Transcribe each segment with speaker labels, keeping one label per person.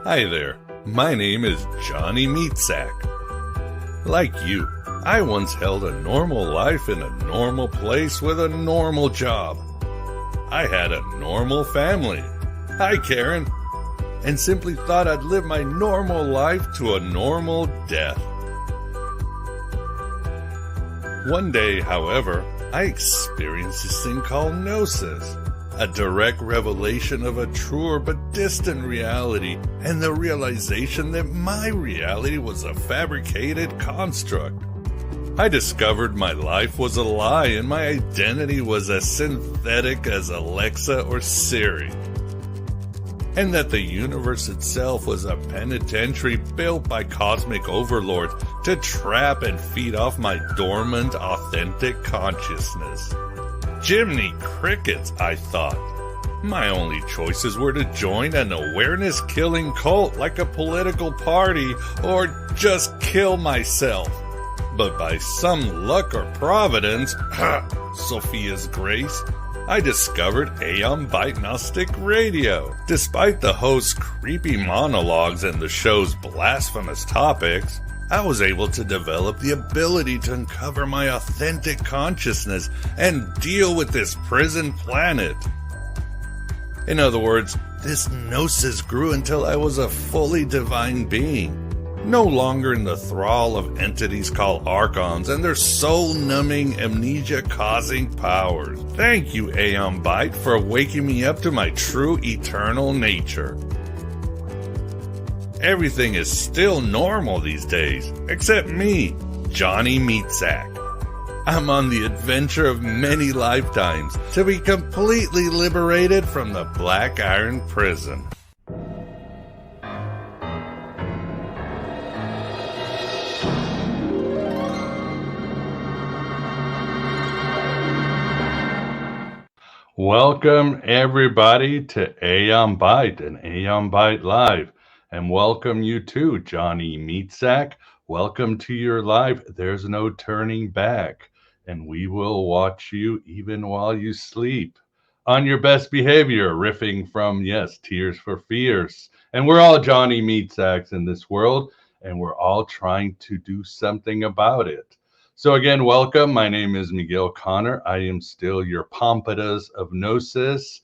Speaker 1: Hi there, my name is Johnny Meatsack. Like you, I once held a normal life in a normal place with a normal job. I had a normal family. Hi, Karen. And simply thought I'd live my normal life to a normal death. One day, however, I experienced this thing called gnosis. A direct revelation of a truer but distant reality, and the realization that my reality was a fabricated construct. I discovered my life was a lie and my identity was as synthetic as Alexa or Siri. And that the universe itself was a penitentiary built by cosmic overlords to trap and feed off my dormant, authentic consciousness. Jiminy crickets, I thought. My only choices were to join an awareness-killing cult like a political party or just kill myself. But by some luck or providence, Sophia's grace, I discovered Aeon Byte Gnostic Radio. Despite the host's creepy monologues and the show's blasphemous topics, I was able to develop the ability to uncover my authentic consciousness and deal with this prison planet. In other words, this gnosis grew until I was a fully divine being, no longer in the thrall of entities called archons and their soul-numbing, amnesia-causing powers. Thank you, Aeon Byte, for waking me up to my true eternal nature. Everything is still normal these days, except me, Johnny Meatsack. I'm on the adventure of many lifetimes to be completely liberated from the Black Iron Prison. Welcome everybody to Aeon Byte and Aeon Byte Live. And welcome you too, Johnny Meatsack. Welcome to your life. There's no turning back. And we will watch you even while you sleep. On your best behavior, riffing from, yes, Tears for Fears. And we're all Johnny Meatsacks in this world, and we're all trying to do something about it. So again, welcome. My name is Miguel Connor. I am still your Pompadours of Gnosis,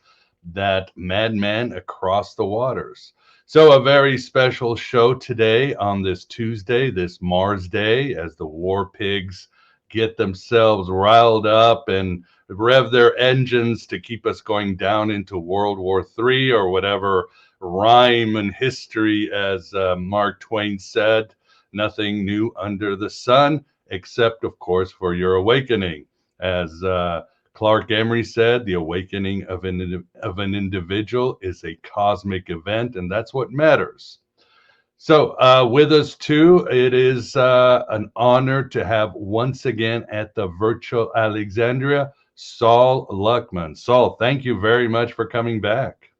Speaker 1: that madman across the waters. So a very special show today on this Tuesday, this Mars Day, as the war pigs get themselves riled up and rev their engines to keep us going down into World War III or whatever rhyme and history, as Mark Twain said, nothing new under the sun, except, of course, for your awakening. As Clark Emery said, the awakening of an individual is a cosmic event, and that's what matters. So with us, too, it is an honor to have once again at the virtual Alexandria, Saul Luckman. Saul, thank you very much for coming back.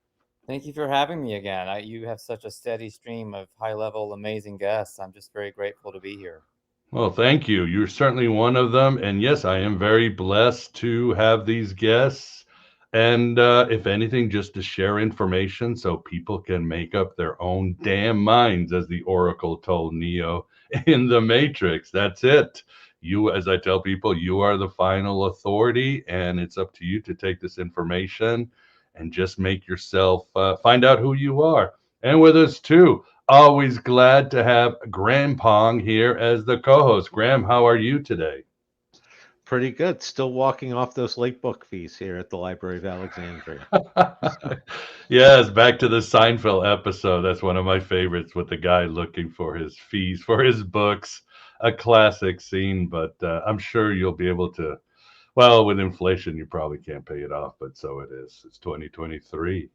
Speaker 2: Thank you for having me again. You have such a steady stream of high-level, amazing guests. I'm just very grateful to be here.
Speaker 1: Well, thank you. You're certainly one of them. And yes, I am very blessed to have these guests. And if anything, just to share information so people can make up their own damn minds, as the Oracle told Neo in the Matrix. That's it. You, as I tell people, you are the final authority, and it's up to you to take this information and just make yourself find out who you are. And with us, too, always glad to have Graham Pong here as the co host. Graham, how are you today?
Speaker 3: Pretty good. Still walking off those late book fees here at the Library of Alexandria. So,
Speaker 1: Yes, back to the Seinfeld episode. That's one of my favorites with the guy looking for his fees for his books. A classic scene, but I'm sure you'll be able to. Well, with inflation, you probably can't pay it off, but so it is. It's 2023.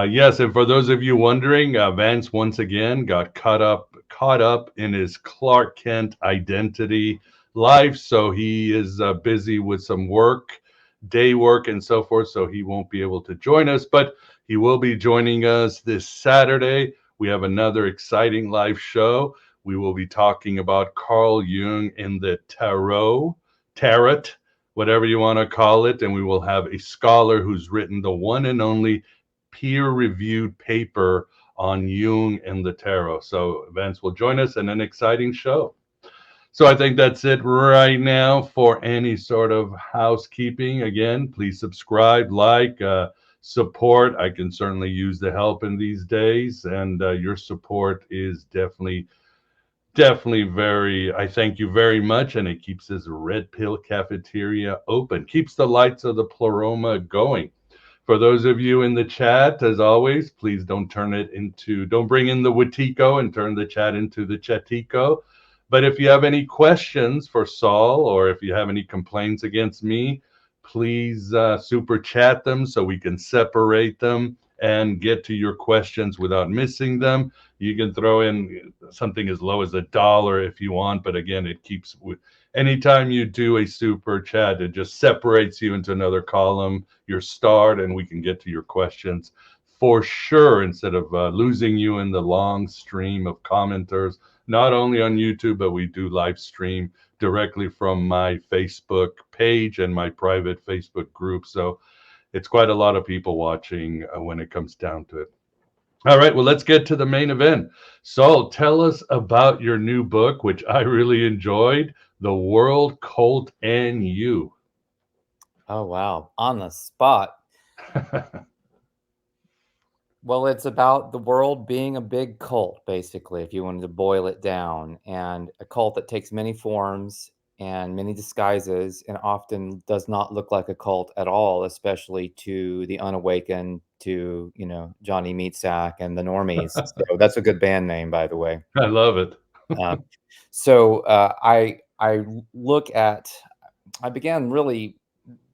Speaker 1: Yes, and for those of you wondering, Vance once again got caught up in his Clark Kent identity life, so he is busy with some work, day work, and so forth. So he won't be able to join us, but he will be joining us this Saturday. We have another exciting live show. We will be talking about Carl Jung in the tarot, whatever you want to call it, and we will have a scholar who's written the one and only peer-reviewed paper on Jung and the tarot. So Vance will join us in an exciting show. So I think that's it right now for any sort of housekeeping. Again, please subscribe, like, support. I can certainly use the help in these days, and your support is definitely very. I thank you very much, and it keeps this Red Pill cafeteria open, keeps the lights of the Pleroma going. For those of you in the chat, as always, please don't bring in the Watiko and turn the chat into the Chatiko. But if you have any questions for Saul, or if you have any complaints against me, please super chat them so we can separate them and get to your questions without missing them. You can throw in something as low as $1 if you want, but again, it keeps anytime you do a super chat, it just separates you into another column. You're starred, and we can get to your questions for sure instead of losing you in the long stream of commenters. Not only on YouTube, but we do live stream directly from my Facebook page and my private Facebook group. So it's quite a lot of people watching when it comes down to it. All right, well, let's get to the main event. Saul, tell us about your new book, which I really enjoyed, The World, Cult, and You.
Speaker 2: Oh, wow. On the spot. Well, it's about the world being a big cult, basically, if you wanted to boil it down, and a cult that takes many forms and many disguises and often does not look like a cult at all, especially to the unawakened, to, Johnny Meatsack and the normies. So that's a good band name, by the way.
Speaker 1: I love it.
Speaker 2: Um, so I look at I began really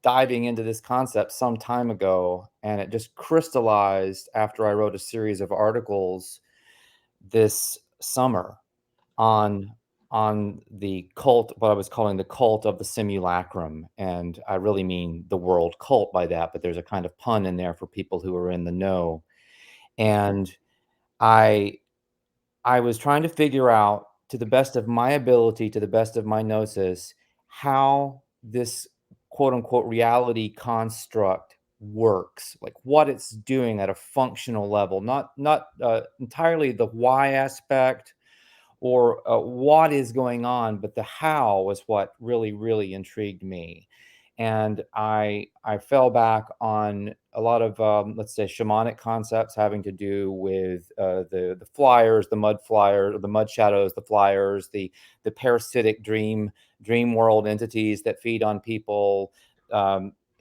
Speaker 2: diving into this concept some time ago, and it just crystallized after I wrote a series of articles this summer on the cult, what I was calling the cult of the simulacrum. And I really mean the world cult by that, but there's a kind of pun in there for people who are in the know. And I I was trying to figure out, to the best of my ability, to the best of my gnosis, how this quote unquote reality construct works, like what it's doing at a functional level, not entirely the why aspect or what is going on, but the how was what really intrigued me. And I fell back on a lot of let's say shamanic concepts having to do with the flyers, the mud flyer, the mud shadows, the flyers, the parasitic dream world entities that feed on people.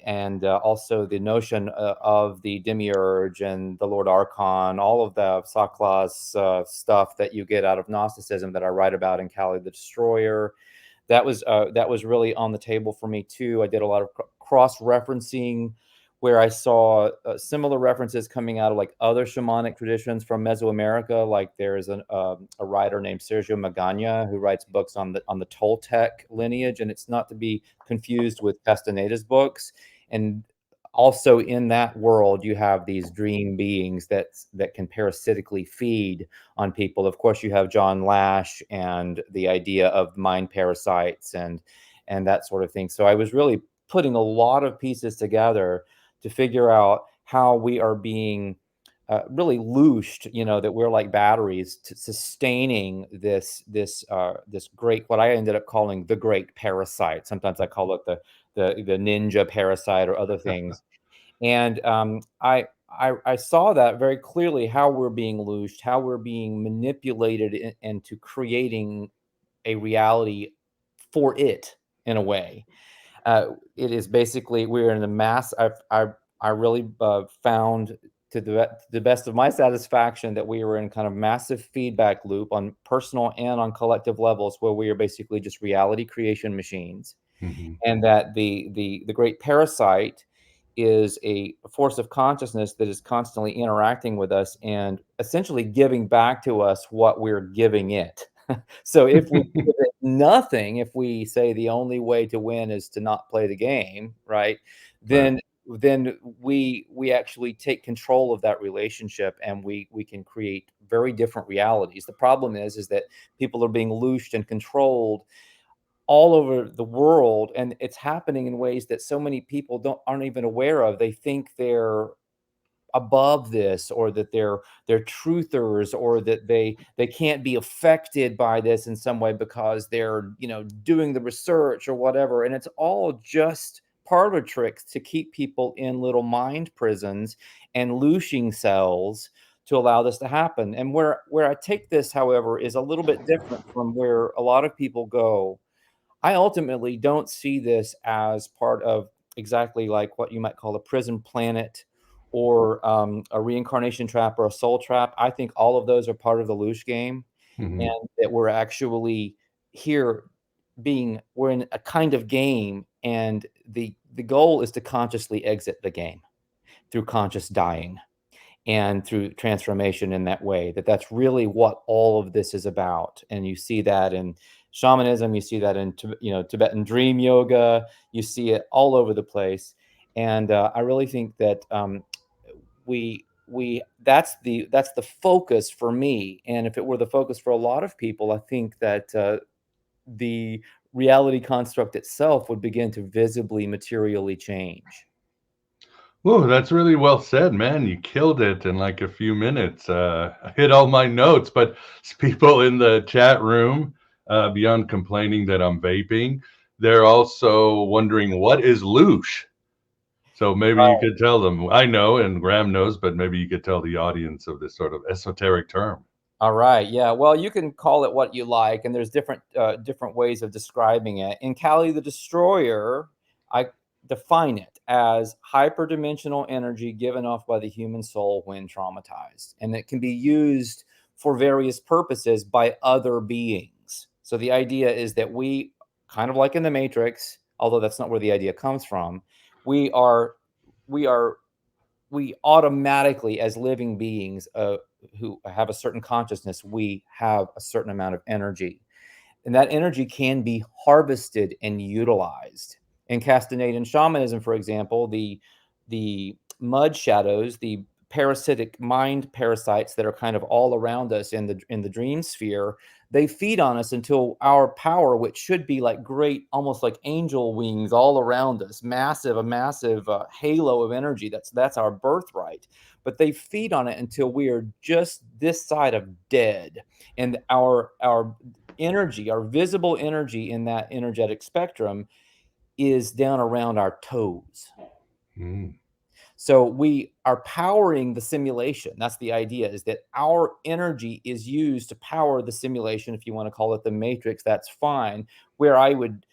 Speaker 2: And also the notion of the demiurge and the Lord Archon, all of the Saklas stuff that you get out of Gnosticism that I write about in Kali the Destroyer. That was really on the table for me too. I did a lot of cross-referencing where I saw similar references coming out of like other shamanic traditions from Mesoamerica. Like there's a writer named Sergio Magana who writes books on the Toltec lineage, and it's not to be confused with Castaneda's books. And also in that world, you have these dream beings that can parasitically feed on people. Of course, you have John Lash and the idea of mind parasites and that sort of thing. So I was really putting a lot of pieces together to figure out how we are being really loosed, that we're like batteries sustaining this great, what I ended up calling the great parasite. Sometimes I call it the ninja parasite or other things. And I saw that very clearly, how we're being loosed, how we're being manipulated into creating a reality for it, in a way. It is basically, we're in a mass. I really found, to the best of my satisfaction, that we were in kind of massive feedback loop on personal and on collective levels, where we are basically just reality creation machines,
Speaker 1: Mhm.
Speaker 2: and that the great parasite is a force of consciousness that is constantly interacting with us and essentially giving back to us what we're giving it. So if we give it nothing, if we say the only way to win is to not play the game, right?
Speaker 1: Right.
Speaker 2: Then we actually take control of that relationship, and we can create very different realities. The problem is that people are being loosed and controlled all over the world, and it's happening in ways that so many people aren't even aware of. They think they're above this, or that they're truthers, or that they can't be affected by this in some way because they're doing the research or whatever, and it's all just parlor tricks to keep people in little mind prisons and looshing cells to allow this to happen. And where I take this, however, is a little bit different from where a lot of people go. I ultimately don't see this as part of exactly like what you might call a prison planet, or a reincarnation trap, or a soul trap. I think all of those are part of the loose game,
Speaker 1: Mhm.
Speaker 2: and that we're actually here we're in a kind of game, and the goal is to consciously exit the game through conscious dying and through transformation in that way. That's really what all of this is about. And you see that in shamanism, you see that in Tibetan dream yoga, you see it all over the place. And I really think that we that's the focus for me. And if it were the focus for a lot of people, I think that the reality construct itself would begin to visibly, materially change.
Speaker 1: Whoa, that's really well said, man. You killed it in like a few minutes. I hit all my notes, but people in the chat room, beyond complaining that I'm vaping, they're also wondering what is loosh. So maybe you could tell them. I know, and Graham knows, but maybe you could tell the audience of this sort of esoteric term.
Speaker 2: All right. Yeah. Well, you can call it what you like, and there's different ways of describing it. In Kali the Destroyer, I define it as hyperdimensional energy given off by the human soul when traumatized, and it can be used for various purposes by other beings. So the idea is that we, kind of like in the Matrix, although that's not where the idea comes from, we are we are we automatically, as living beings who have a certain consciousness, we have a certain amount of energy, and that energy can be harvested and utilized. In Castanadan shamanism, for example, the mud shadows, the parasitic mind parasites that are kind of all around us in the dream sphere, they feed on us until our power, which should be like great, almost like angel wings all around us, a massive halo of energy. That's our birthright. But they feed on it until we are just this side of dead, and our energy, our visible energy in that energetic spectrum, is down around our toes.
Speaker 1: Mm.
Speaker 2: So we are powering the simulation. That's the idea, is that our energy is used to power the simulation. If you want to call it the matrix, that's fine. Where I would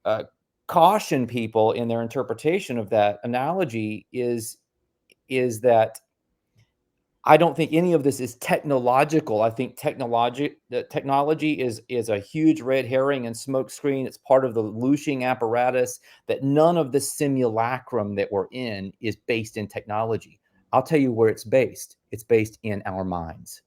Speaker 2: uh, caution people in their interpretation of that analogy is that I don't think any of this is technological. I think technology is a huge red herring and smokescreen. It's part of the looshing apparatus. That none of the simulacrum that we're in is based in technology. I'll tell you where it's based. It's based in our minds.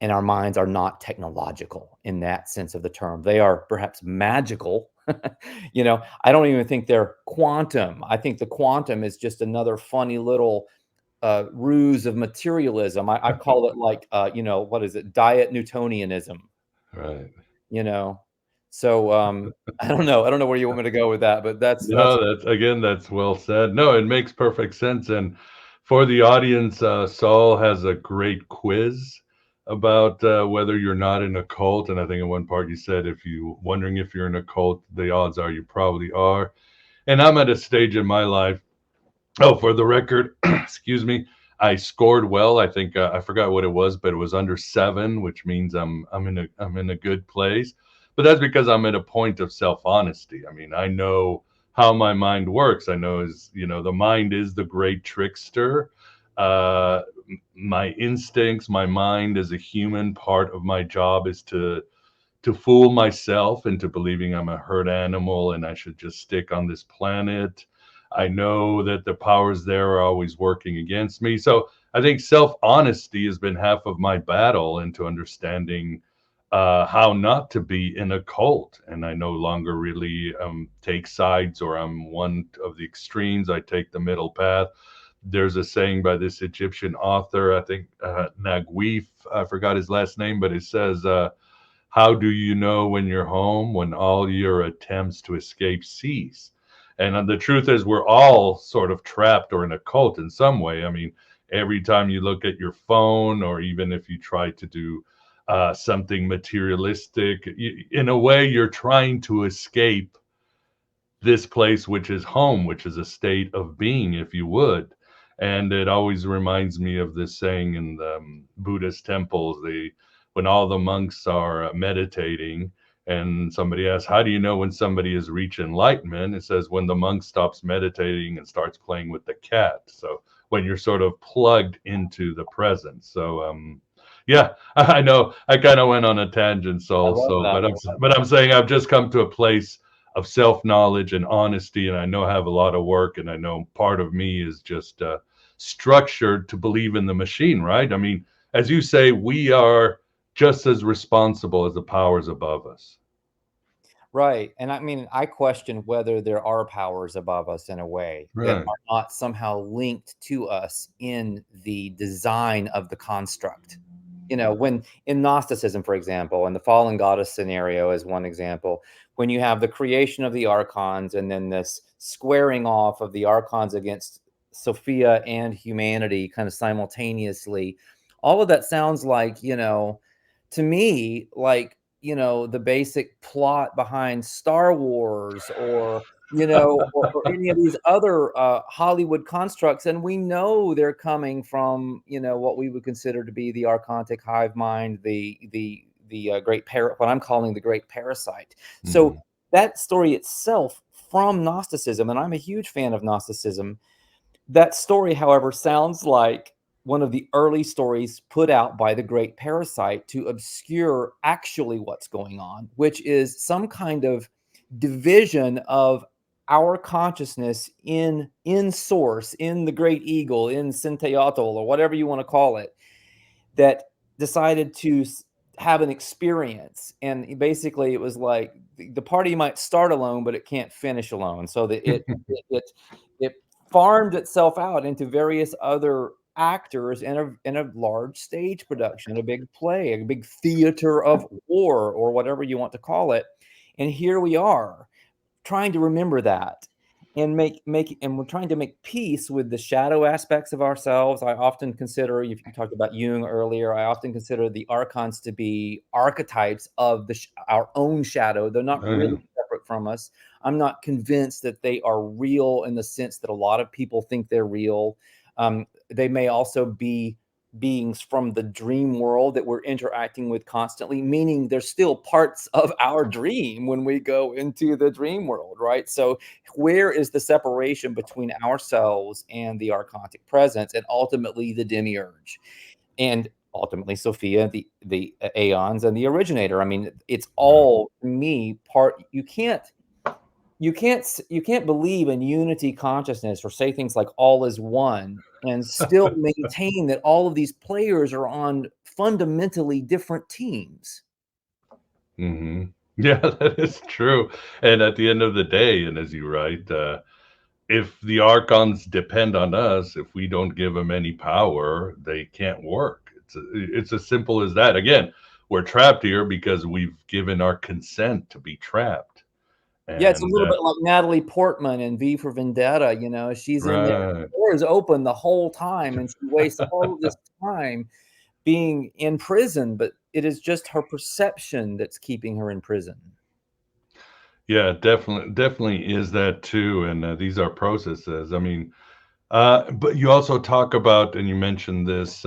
Speaker 2: And our minds are not technological in that sense of the term. They are perhaps magical. I don't even think they're quantum. I think the quantum is just another funny little ruse of materialism. I call it like, what is it? Diet Newtonianism,
Speaker 1: Right.
Speaker 2: you know? So I don't know. I don't know where you want me to go with that, but that's
Speaker 1: No, that's well said. No, it makes perfect sense. And for the audience, Saul has a great quiz about whether you're not in a cult. And I think in one part you said if you wondering if you're in a cult, the odds are you probably are. And I'm at a stage in my life. Oh, for the record, excuse me, I scored well. I think I forgot what it was, but it was under 7, which means I'm in a good place. But that's because I'm at a point of self honesty. I mean, I know how my mind works. I know is the mind is the great trickster. My instincts, my mind as a human, part of my job is to fool myself into believing I'm a herd animal and I should just stick on this planet. I know that the powers there are always working against me. So I think self honesty has been half of my battle into understanding how not to be in a cult. And I no longer really take sides or I'm one of the extremes. I take the middle path. There's a saying by this Egyptian author, I think Naguif, I forgot his last name, but it says, how do you know when you're home when all your attempts to escape cease? And the truth is, we're all sort of trapped or in a cult in some way. I mean, every time you look at your phone, or even if you try to do something materialistic, in a way, you're trying to escape this place, which is home, which is a state of being, if you would. And it always reminds me of this saying in the Buddhist temples, when all the monks are meditating, and somebody asks, how do you know when somebody has reached enlightenment? It says, when the monk stops meditating and starts playing with the cat. So when you're sort of plugged into the present. So, yeah, I know I kind of went on a tangent,
Speaker 2: I
Speaker 1: Saul.
Speaker 2: love
Speaker 1: So,
Speaker 2: that.
Speaker 1: but I'm saying I've just come to a place of self knowledge and honesty, and I know I have a lot of work, and I know part of me is just structured to believe in the machine, right? I mean, as you say, we are just as responsible as the powers above us.
Speaker 2: Right. And I mean, I question whether there are powers above us in a way that
Speaker 1: Right.
Speaker 2: are not somehow linked to us in the design of the construct. When in Gnosticism, for example, and the fallen goddess scenario is one example, when you have the creation of the archons and then this squaring off of the archons against Sophia and humanity kind of simultaneously, all of that sounds like, to me, like, the basic plot behind Star Wars or, or any of these other Hollywood constructs. And we know they're coming from, what we would consider to be the archontic hive mind, the great what I'm calling the great parasite. So
Speaker 1: Mhm.
Speaker 2: that story itself from Gnosticism, and I'm a huge fan of Gnosticism, that story, however, sounds like one of the early stories put out by the great parasite to obscure actually what's going on, which is some kind of division of our consciousness in source, in the great eagle, in Syntheotl, or whatever you want to call it, that decided to have an experience. And basically it was like the party might start alone, but it can't finish alone. So that it farmed itself out into various other actors in a large stage production, a big play, a big theater of war, or whatever you want to call it. And here we are trying to remember that and and we're trying to make peace with the shadow aspects of ourselves. I often consider, if you talked about Jung earlier, I often consider the archons to be archetypes of our own shadow. They're not
Speaker 1: Oh,
Speaker 2: really
Speaker 1: yeah.
Speaker 2: separate from us. I'm not convinced that they are real in the sense that a lot of people think they're real. They may also be beings from the dream world that we're interacting with constantly, meaning there's still parts of our dream when we go into the dream world, right? So where is the separation between ourselves and the archontic presence and ultimately the demiurge and ultimately Sophia, the aeons and the originator? I mean, it's
Speaker 1: Right.
Speaker 2: all, to me, part. You can't believe in unity consciousness or say things like all is one and still maintain that all of these players are on fundamentally different teams.
Speaker 1: Hmm. Yeah, that is true. And at the end of the day, and as you write, if the archons depend on us, if we don't give them any power, they can't work. It's as simple as that. Again, we're trapped here because we've given our consent to be trapped.
Speaker 2: Yeah, it's a
Speaker 1: And
Speaker 2: little bit like Natalie Portman in V for Vendetta, she's in there, the
Speaker 1: right.
Speaker 2: door is open the whole time, and she wastes all of this time being in prison, but it is just her perception that's keeping her in prison.
Speaker 1: Yeah, definitely is that too. And these are processes. I mean, but you also talk about, and you mentioned this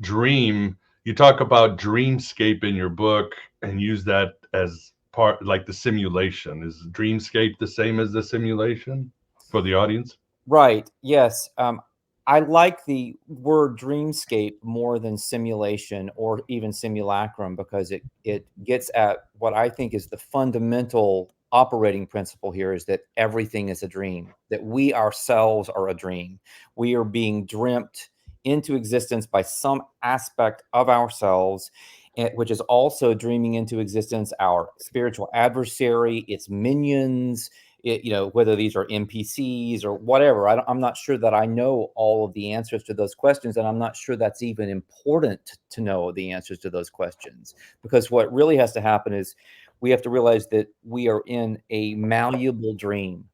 Speaker 1: dream. You talk about dreamscape in your book and use that as part, like the simulation. Is dreamscape the same as the simulation for the audience?
Speaker 2: Right, yes, I like the word dreamscape more than simulation or even simulacrum because it gets at what I think is the fundamental operating principle here is that everything is a dream, that we ourselves are a dream. We are being dreamt into existence by some aspect of ourselves, which is also dreaming into existence our spiritual adversary, its minions, whether these are NPCs or whatever. I'm not sure that I know all of the answers to those questions, and I'm not sure that's even important to know the answers to those questions. Because what really has to happen is we have to realize that we are in a malleable dream.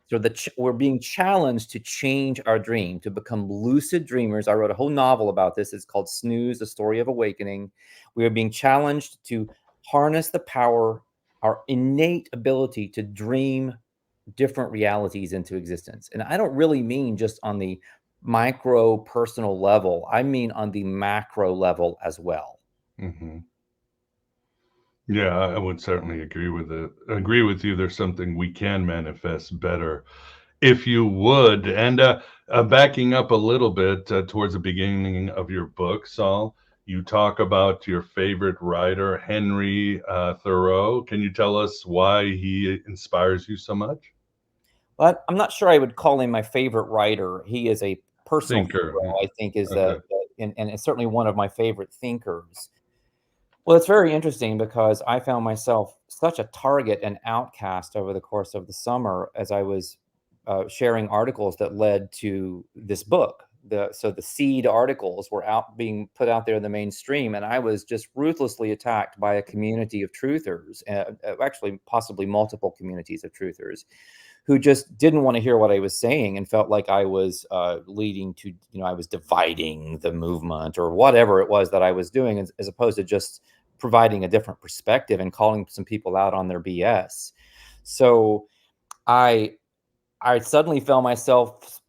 Speaker 2: So we're being challenged to change our dream, to become lucid dreamers. I wrote a whole novel about this. It's called Snooze, The Story of Awakening. We are being challenged to harness the power, our innate ability to dream different realities into existence. And I don't really mean just on the micro personal level. I mean on the macro level as well.
Speaker 1: Hmm. Yeah, I would certainly agree with it. Agree with you. There's something we can manifest better if you would. And backing up a little bit towards the beginning of your book, Saul, you talk about your favorite writer, Henry Thoreau. Can you tell us why he inspires you so much?
Speaker 2: But I'm not sure I would call him my favorite writer. He is a personal
Speaker 1: Thinker.
Speaker 2: hero, I think, is
Speaker 1: Okay.
Speaker 2: and it's certainly one of my favorite thinkers. Well, it's very interesting because I found myself such a target and outcast over the course of the summer as I was sharing articles that led to this book. So the seed articles were being put out there in the mainstream, and I was just ruthlessly attacked by a community of truthers, actually possibly multiple communities of truthers, who just didn't want to hear what I was saying and felt like I was leading to, I was dividing the movement or whatever it was that I was doing, as opposed to just providing a different perspective and calling some people out on their BS. So I I suddenly found myself,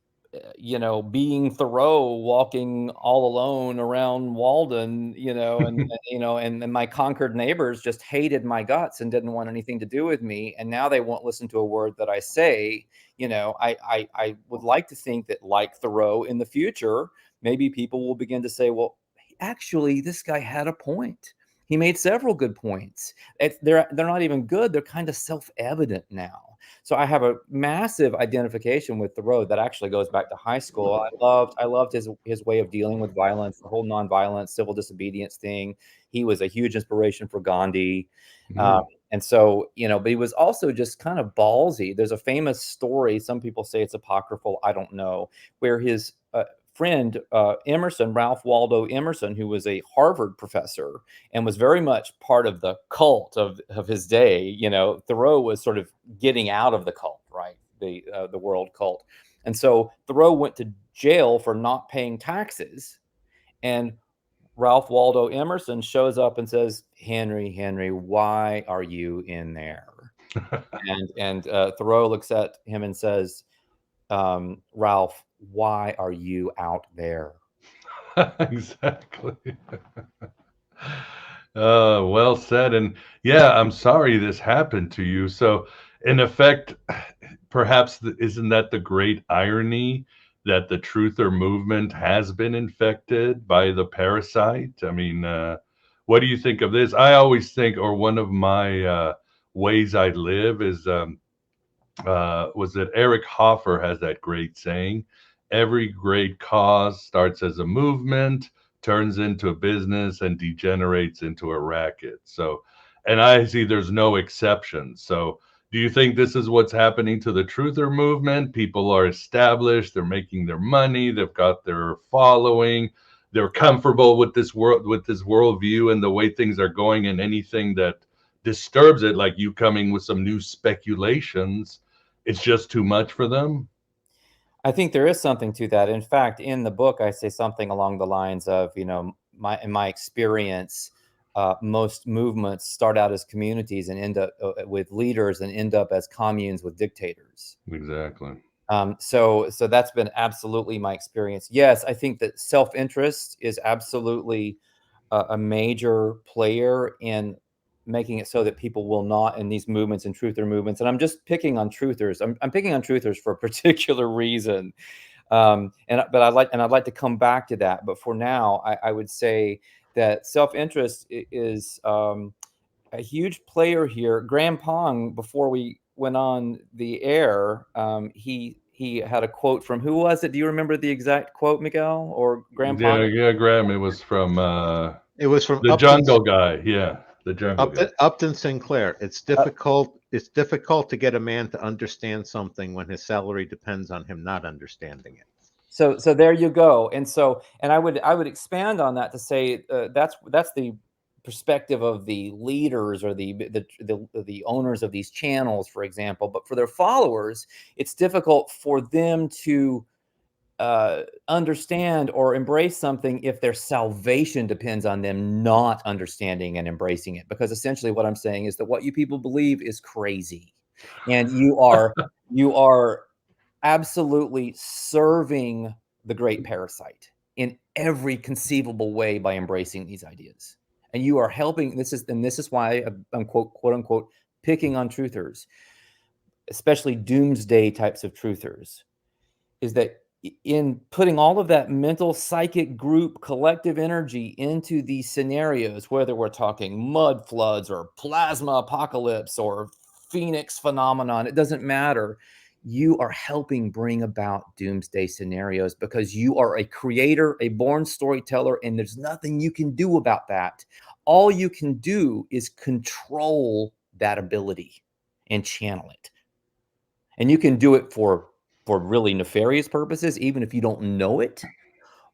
Speaker 2: being Thoreau walking all alone around Walden, and my Concord neighbors just hated my guts and didn't want anything to do with me. And now they won't listen to a word that I say. I would like to think that, like Thoreau, in the future, maybe people will begin to say, well, actually, this guy had a point. He made several good points. They're not even good. They're kind of self-evident now. So I have a massive identification with Thoreau that actually goes back to high school. I loved his way of dealing with violence, the whole nonviolence civil disobedience thing. He was a huge inspiration for Gandhi. Um,
Speaker 1: Mm.
Speaker 2: and so, but he was also just kind of ballsy. There's a famous story, some people say it's apocryphal, I don't know, where his friend Emerson, Ralph Waldo Emerson, who was a Harvard professor and was very much part of the cult of his day. Thoreau was sort of getting out of the cult, right? The world cult. And so Thoreau went to jail for not paying taxes. And Ralph Waldo Emerson shows up and says, Henry, why are you in there? And Thoreau looks at him and says, Ralph, why are you out there?
Speaker 1: Exactly. Well said. And yeah, I'm sorry this happened to you. So, in effect, perhaps isn't that the great irony that the truther movement has been infected by the parasite? I mean, what do you think of this? I always think, or one of my ways I live is was that Eric Hoffer has that great saying, every great cause starts as a movement, turns into a business, and degenerates into a racket. So, and I see there's no exception. So, do you think this is what's happening to the truther movement? People are established, they're making their money, they've got their following, they're comfortable with this worldview and the way things are going, and anything that disturbs it, like you coming with some new speculations, it's just too much for them.
Speaker 2: I think there is something to that. In fact, in the book, I say something along the lines of, in my experience, most movements start out as communities and end up with leaders and end up as communes with dictators.
Speaker 1: Exactly.
Speaker 2: So that's been absolutely my experience. Yes, I think that self-interest is absolutely a major player in making it so that people will not, in these movements and truther movements, and I'm just picking on truthers. I'm picking on truthers for a particular reason. But I'd like to come back to that. But for now, I would say that self-interest is a huge player here. Graham Pong, before we went on the air, he had a quote from, who was it? Do you remember the exact quote, Miguel or Graham Pong?
Speaker 1: Yeah, Graham. It was from
Speaker 3: It was from
Speaker 1: the jungle guy. Yeah, the jungle guy.
Speaker 3: Upton Sinclair. It's difficult. It's difficult to get a man to understand something when his salary depends on him not understanding it.
Speaker 2: So there you go. And I would expand on that to say that's the perspective of the leaders or the owners of these channels, for example. But for their followers, it's difficult for them to understand or embrace something if their salvation depends on them not understanding and embracing it. Because essentially what I'm saying is that what you people believe is crazy, and you are absolutely serving the great parasite in every conceivable way by embracing these ideas. And you are helping. This is why I'm quote unquote picking on truthers, especially doomsday types of truthers, is that in putting all of that mental, psychic, group, collective energy into these scenarios, whether we're talking mud floods or plasma apocalypse or Phoenix phenomenon, it doesn't matter. You are helping bring about doomsday scenarios because you are a creator, a born storyteller, and there's nothing you can do about that. All you can do is control that ability and channel it. And you can do it for really nefarious purposes, even if you don't know it,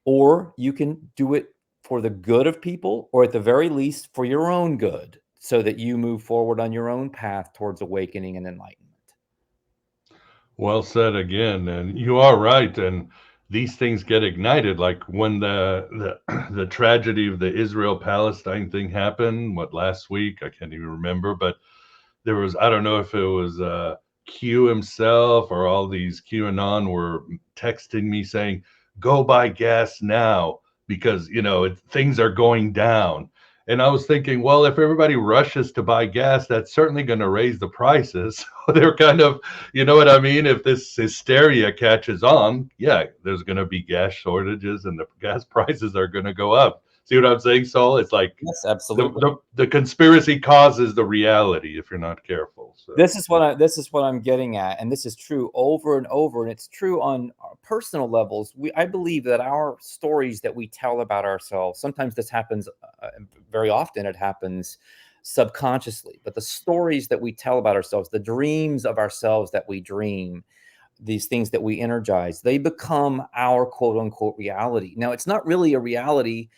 Speaker 2: or you can do it for the good of people, or at the very least for your own good, so that you move forward on your own path towards awakening and enlightenment.
Speaker 1: Well said again, and you are right. And these things get ignited, like when the tragedy of the Israel-Palestine thing happened. What, last week? I can't even remember, but there was, I don't know if it was Q himself or all these QAnon were texting me saying, "Go buy gas now because things are going down." And I was thinking, well, if everybody rushes to buy gas, that's certainly going to raise the prices. So they're kind of, you know what I mean? If this hysteria catches on, yeah, there's going to be gas shortages and the gas prices are going to go up. See what I'm saying, Saul? It's like,
Speaker 2: yes, absolutely.
Speaker 1: The conspiracy causes the reality if you're not careful. So.
Speaker 2: This is what I'm getting at, and this is true over and over, and it's true on personal levels. I believe that our stories that we tell about ourselves, sometimes this happens, very often it happens subconsciously, but the stories that we tell about ourselves, the dreams of ourselves that we dream, these things that we energize, they become our quote unquote reality. Now, it's not really a reality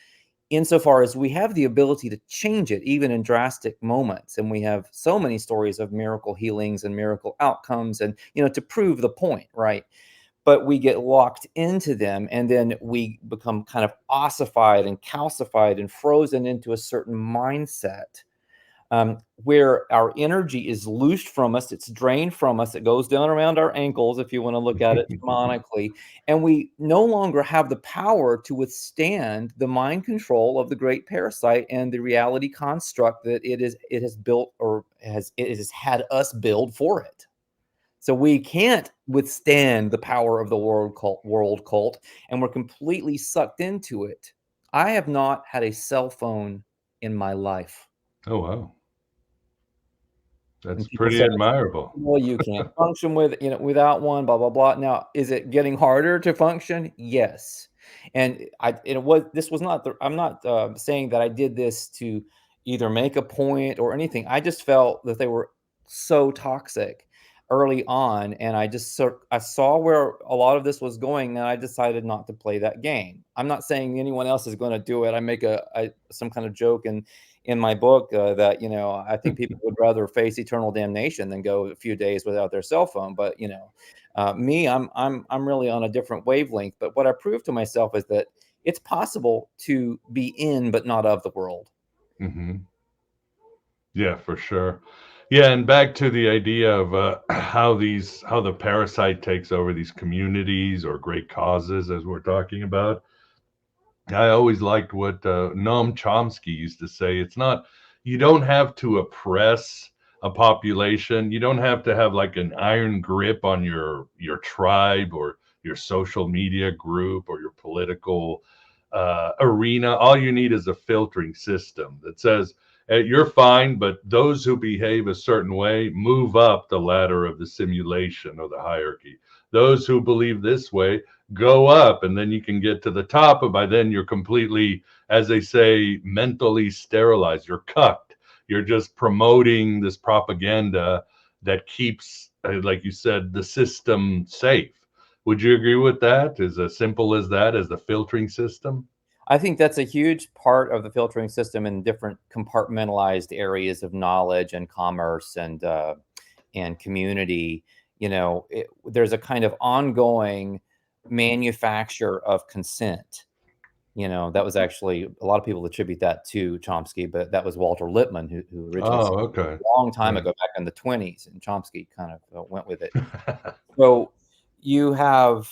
Speaker 2: insofar as we have the ability to change it, even in drastic moments. And we have so many stories of miracle healings and miracle outcomes, and, to prove the point, right? But we get locked into them, and then we become kind of ossified and calcified and frozen into a certain mindset, where our energy is loosed from us, it's drained from us, it goes down around our ankles, if you want to look at it demonically, and we no longer have the power to withstand the mind control of the great parasite and the reality construct that it has built, or it has had us build for it. So we can't withstand the power of the world cult, and we're completely sucked into it. I have not had a cell phone in my life.
Speaker 1: Oh, wow. That's pretty admirable.
Speaker 2: Well, you can't function without one, blah, blah, blah. Now, is it getting harder to function? Yes. And I'm not saying that I did this to either make a point or anything. I just felt that they were so toxic. early on, and I saw where a lot of this was going, and I decided not to play that game. I'm not saying anyone else is going to do it. I make some kind of joke in my book that, you know, I think people would rather face eternal damnation than go a few days without their cell phone. But you know, me, I'm really on a different wavelength. But what I proved to myself is that it's possible to be in but not of the world.
Speaker 4: Mm-hmm. Yeah, for sure. Yeah, and back to the idea of how the parasite takes over these communities or great causes, as we're talking about. I always liked what Noam Chomsky used to say. It's not, you don't have to oppress a population. You don't have to have like an iron grip on your tribe or your social media group or your political arena. All you need is a filtering system that says, you're fine, but those who behave a certain way move up the ladder of the simulation or the hierarchy. Those who believe this way go up, and then you can get to the top, and by then you're completely, as they say, mentally sterilized. You're cucked. You're just promoting this propaganda that keeps, like you said, the system safe. Would you agree with that? Is as simple as that, as the filtering system?
Speaker 2: I think that's a huge part of the filtering system in different compartmentalized areas of knowledge and commerce and community. You know, there's a kind of ongoing manufacture of consent. You know, that was actually, a lot of people attribute that to Chomsky, but that was Walter Lippmann who originally said
Speaker 4: Oh,
Speaker 2: it
Speaker 4: okay.
Speaker 2: a long time ago, back in the 20s, and Chomsky kind of went with it. So you have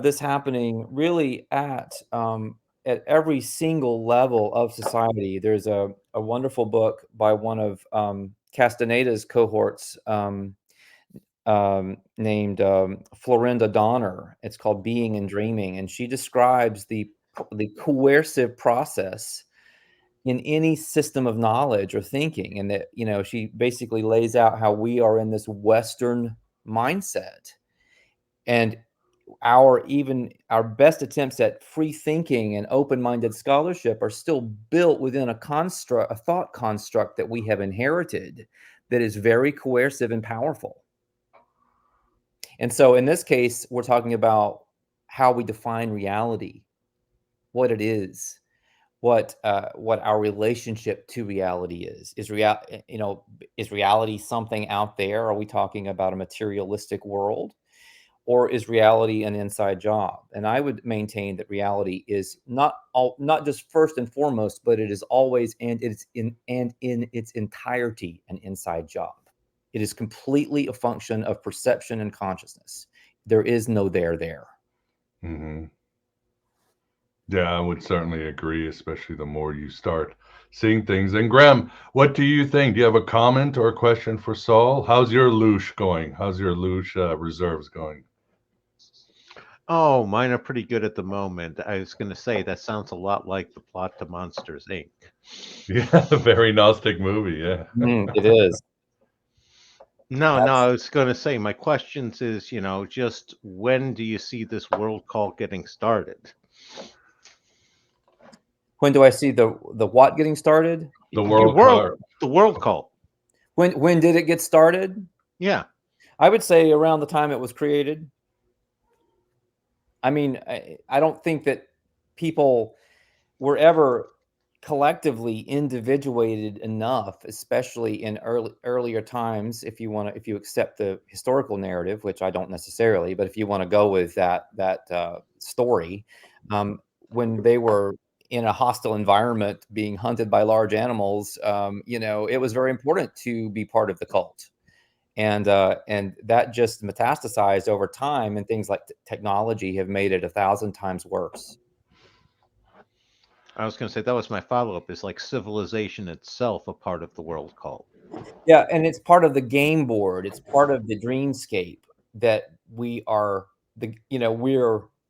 Speaker 2: this happening really at every single level of society. There's a wonderful book by one of Castaneda's cohorts, named Florinda Donner. It's called Being and Dreaming, and she describes the coercive process in any system of knowledge or thinking, and that, you know, she basically lays out how we are in this Western mindset, and our best attempts at free thinking and open-minded scholarship are still built within a thought construct that we have inherited that is very coercive and powerful. And so in this case, we're talking about how we define reality, what it is, what our relationship to reality is. Is reality something out there? Are we talking about a materialistic world? Or is reality an inside job? And I would maintain that reality is not just first and foremost, but it is always and in its entirety an inside job. It is completely a function of perception and consciousness. There is no there.
Speaker 4: Mm-hmm. Yeah, I would certainly agree, especially the more you start seeing things. And Graham, what do you think? Do you have a comment or a question for Saul? How's your Lush going? How's your Lush reserves going?
Speaker 3: Oh, mine are pretty good at the moment. I was going to say that sounds a lot like the plot to Monsters, Inc.
Speaker 4: Yeah, very Gnostic movie. Yeah.
Speaker 2: It is.
Speaker 3: No, I was going to say my questions is, just when do you see this world call getting started?
Speaker 2: When do I see the what getting started?
Speaker 4: The world
Speaker 3: call.
Speaker 2: When did it get started?
Speaker 3: Yeah.
Speaker 2: I would say around the time it was created. I mean, I don't think that people were ever collectively individuated enough, especially in earlier times. If you accept the historical narrative, which I don't necessarily, but if you want to go with that story, when they were in a hostile environment, being hunted by large animals, it was very important to be part of the cult. And that just metastasized over time, and things like technology have made it 1,000 times worse.
Speaker 3: I was going to say that was my follow-up. Is like civilization itself a part of the world cult?
Speaker 2: Yeah, and it's part of the game board. It's part of the dreamscape that we're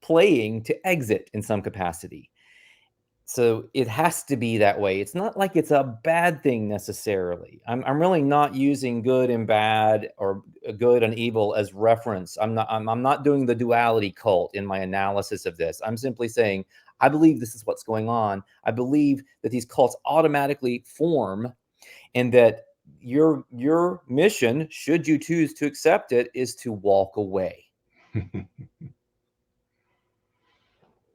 Speaker 2: playing to exit in some capacity. So it has to be that way. It's not like it's a bad thing necessarily. I'm really not using good and bad or good and evil as reference. I'm not doing the duality cult in my analysis of this. I'm simply saying I believe this is what's going on. I believe that these cults automatically form, and that your mission, should you choose to accept it, is to walk away.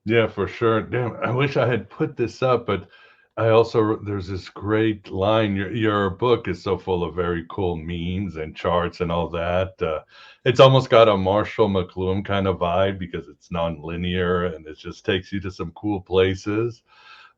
Speaker 4: Yeah, for sure. Damn, I wish I had put this up, but I also there's this great line. Your book is so full of very cool memes and charts and all that. It's almost got a Marshall McLuhan kind of vibe because it's non-linear and it just takes you to some cool places.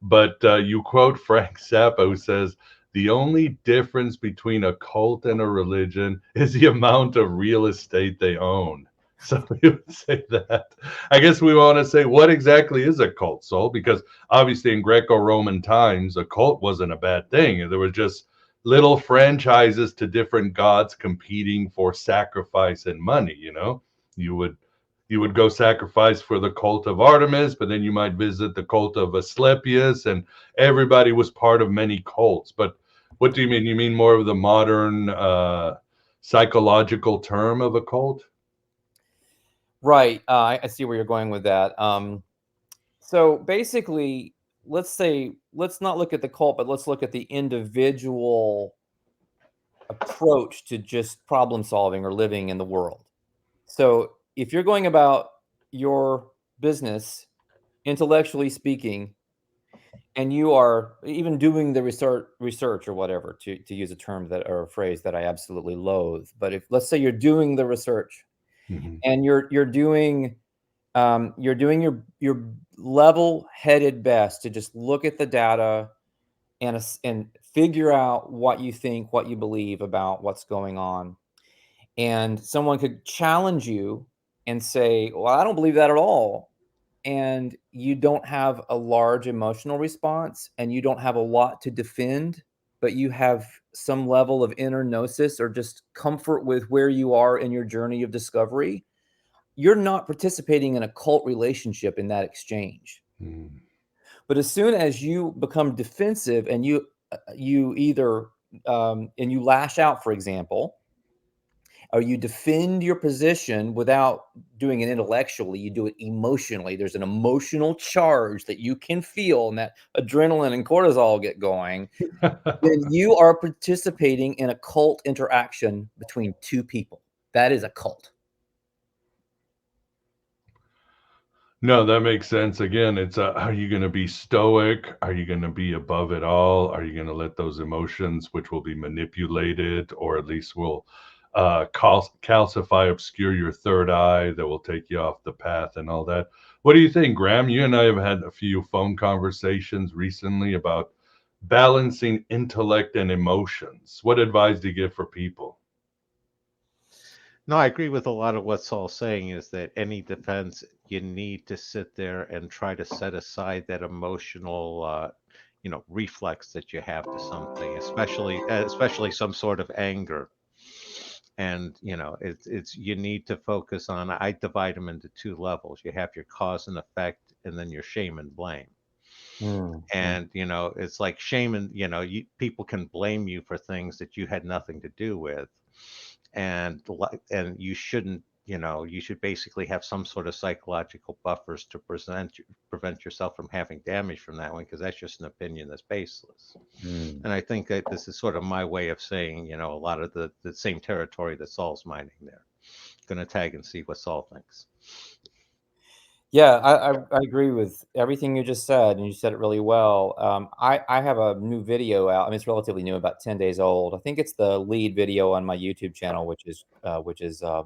Speaker 4: But you quote Frank Zappa, who says, "The only difference between a cult and a religion is the amount of real estate they own." So we would say that. I guess we want to say, what exactly is a cult, Soul? Because obviously in Greco-Roman times, a cult wasn't a bad thing. There were just little franchises to different gods competing for sacrifice and money. You would you would go sacrifice for the cult of Artemis, but then you might visit the cult of Asclepius, and everybody was part of many cults. But what do you mean? You mean more of the modern psychological term of a cult?
Speaker 2: Right. I see where you're going with that. So basically, let's not look at the cult, but let's look at the individual approach to just problem solving or living in the world. So if you're going about your business, intellectually speaking, and you are even doing the research or whatever, to use a term that or a phrase that I absolutely loathe, but if let's say you're doing the research
Speaker 4: Mhm.
Speaker 2: and you're doing your level-headed best to just look at the data and figure out what you think, what you believe about what's going on. And someone could challenge you and say, "Well, I don't believe that at all." And you don't have a large emotional response and you don't have a lot to defend, but you have some level of inner gnosis or just comfort with where you are in your journey of discovery. You're not participating in a cult relationship in that exchange.
Speaker 4: Mm.
Speaker 2: But as soon as you become defensive and you either and you lash out, for example, or you defend your position without doing it intellectually, you do it emotionally. There's an emotional charge that you can feel, and that adrenaline and cortisol get going. Then you are participating in a cult interaction between two people. That is a cult.
Speaker 4: No, that makes sense. Again, it's are you going to be stoic? Are you going to be above it all? Are you going to let those emotions, which will be manipulated, or at least will calcify, obscure your third eye, that will take you off the path and all that? What do you think, Graham? You and I have had a few phone conversations recently about balancing intellect and emotions. What advice do you give for people?
Speaker 3: No, I agree with a lot of what Saul's saying is that any defense, you need to sit there and try to set aside that emotional, reflex that you have to something, especially some sort of anger. And it's you need to focus on. I divide them into two levels. You have your cause and effect, and then your shame and blame.
Speaker 2: Mm, mm.
Speaker 3: And it's like shame and people can blame you for things that you had nothing to do with, and you shouldn't. You should basically have some sort of psychological buffers to prevent yourself from having damage from that one, because that's just an opinion that's baseless.
Speaker 2: Mm.
Speaker 3: And I think that this is sort of my way of saying, a lot of the same territory that Saul's mining there. Going to tag and see what Saul thinks.
Speaker 2: Yeah, I agree with everything you just said, and you said it really well. I have a new video out. I mean, it's relatively new, about 10 days old. I think it's the lead video on my YouTube channel, which is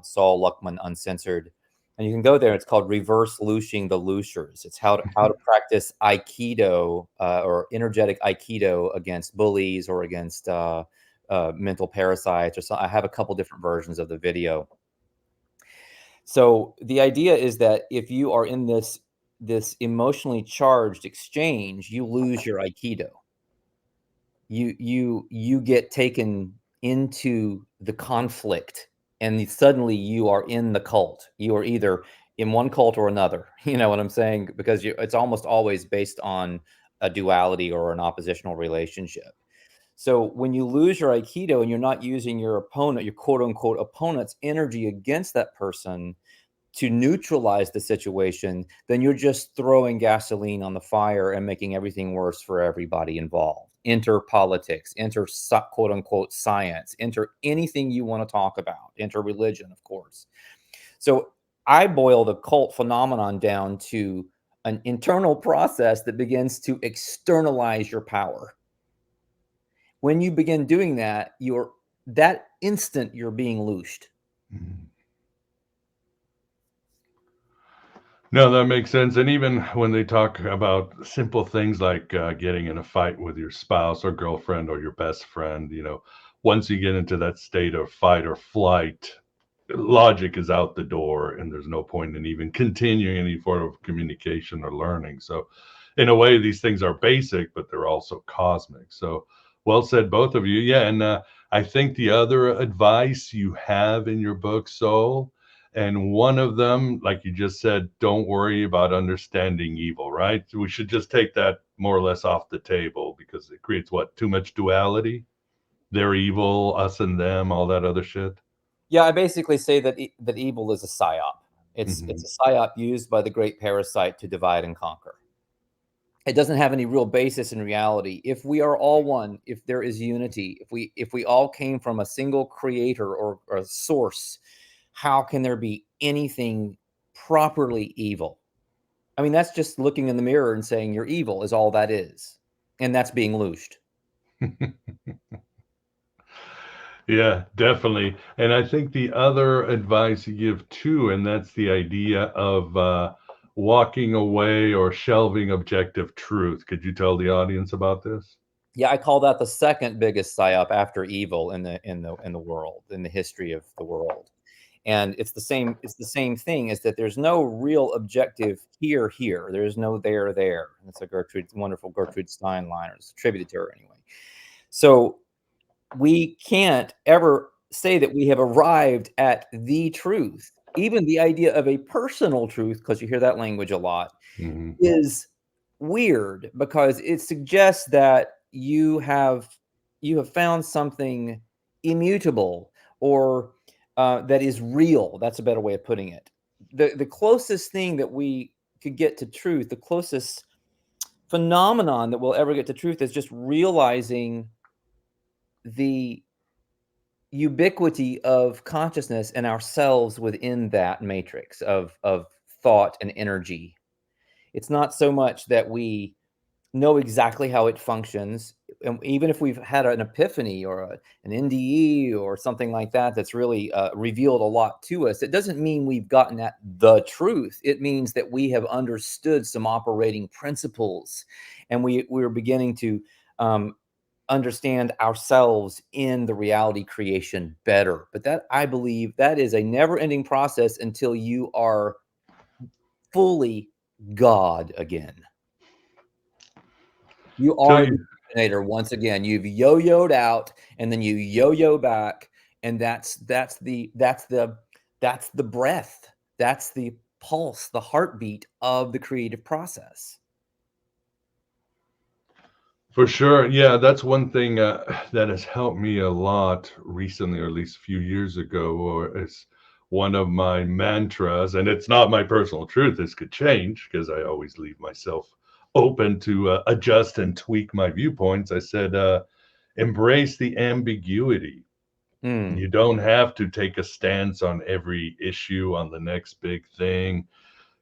Speaker 2: Saul Luckman Uncensored. And you can go there. It's called Reverse Lushing the Lushers. It's how to practice Aikido or energetic Aikido against bullies or against mental parasites or so. I have a couple different versions of the video. So the idea is that if you are in this emotionally charged exchange, you lose your aikido. You get taken into the conflict, and suddenly you are in the cult. You are either in one cult or another. You know what I'm saying? Because it's almost always based on a duality or an oppositional relationship. So when you lose your aikido and you're not using your opponent, your quote unquote opponent's energy against that person, to neutralize the situation, then you're just throwing gasoline on the fire and making everything worse for everybody involved. Enter politics, enter quote unquote science, enter anything you want to talk about, enter religion, of course. So I boil the cult phenomenon down to an internal process that begins to externalize your power. When you begin doing that, that instant you're being loosed.
Speaker 4: Mhm. No, that makes sense. And even when they talk about simple things like getting in a fight with your spouse or girlfriend or your best friend, once you get into that state of fight or flight, logic is out the door, and there's no point in even continuing any form of communication or learning. So, in a way, these things are basic, but they're also cosmic. So, well said, both of you. Yeah, and I think the other advice you have in your book, Soul, and one of them, like you just said, don't worry about understanding evil, right? We should just take that more or less off the table because it creates what? Too much duality? They're evil, us and them, all that other shit.
Speaker 2: Yeah, I basically say that that evil is a psyop. It's
Speaker 4: Mhm.
Speaker 2: a psyop used by the great parasite to divide and conquer. It doesn't have any real basis in reality. If we are all one, if there is unity, if we all came from a single creator or a source, how can there be anything properly evil? I mean, that's just looking in the mirror and saying you're evil is all that is. And that's being loosed.
Speaker 4: Yeah, definitely. And I think the other advice you give too, and that's the idea of walking away or shelving objective truth. Could you tell the audience about this?
Speaker 2: Yeah, I call that the second biggest psyop after evil in the world, in the history of the world. And it's the same thing, is that there's no real objective here. There's no there. That's a wonderful Gertrude Stein line, or it's attributed to her anyway. So we can't ever say that we have arrived at the truth. Even the idea of a personal truth, because you hear that language a lot,
Speaker 4: Mhm.
Speaker 2: is weird, because it suggests that you have found something immutable, or that is real. That's a better way of putting it. The closest thing that we could get to truth, the closest phenomenon that we'll ever get to truth, is just realizing the ubiquity of consciousness and ourselves within that matrix of thought and energy. It's not so much that we know exactly how it functions, and even if we've had an epiphany or an NDE or something like that that's really revealed a lot to us, it doesn't mean we've gotten at the truth. It means that we have understood some operating principles, and we're beginning to um, understand ourselves in the reality creation better. But that, I believe, that is a never-ending process until you are fully God again. You
Speaker 4: Till
Speaker 2: are the
Speaker 4: you,
Speaker 2: originator once again. You've yo-yoed out, and then you yo-yo back, and that's the breath. That's the pulse, the heartbeat of the creative process.
Speaker 4: for sure. Yeah, that's one thing that has helped me a lot recently, or at least a few years ago, or it's one of my mantras, and it's not my personal truth. This could change because I always leave myself open to adjust and tweak my viewpoints. I said, embrace the ambiguity.
Speaker 2: Mm.
Speaker 4: You don't have to take a stance on every issue, on the next big thing.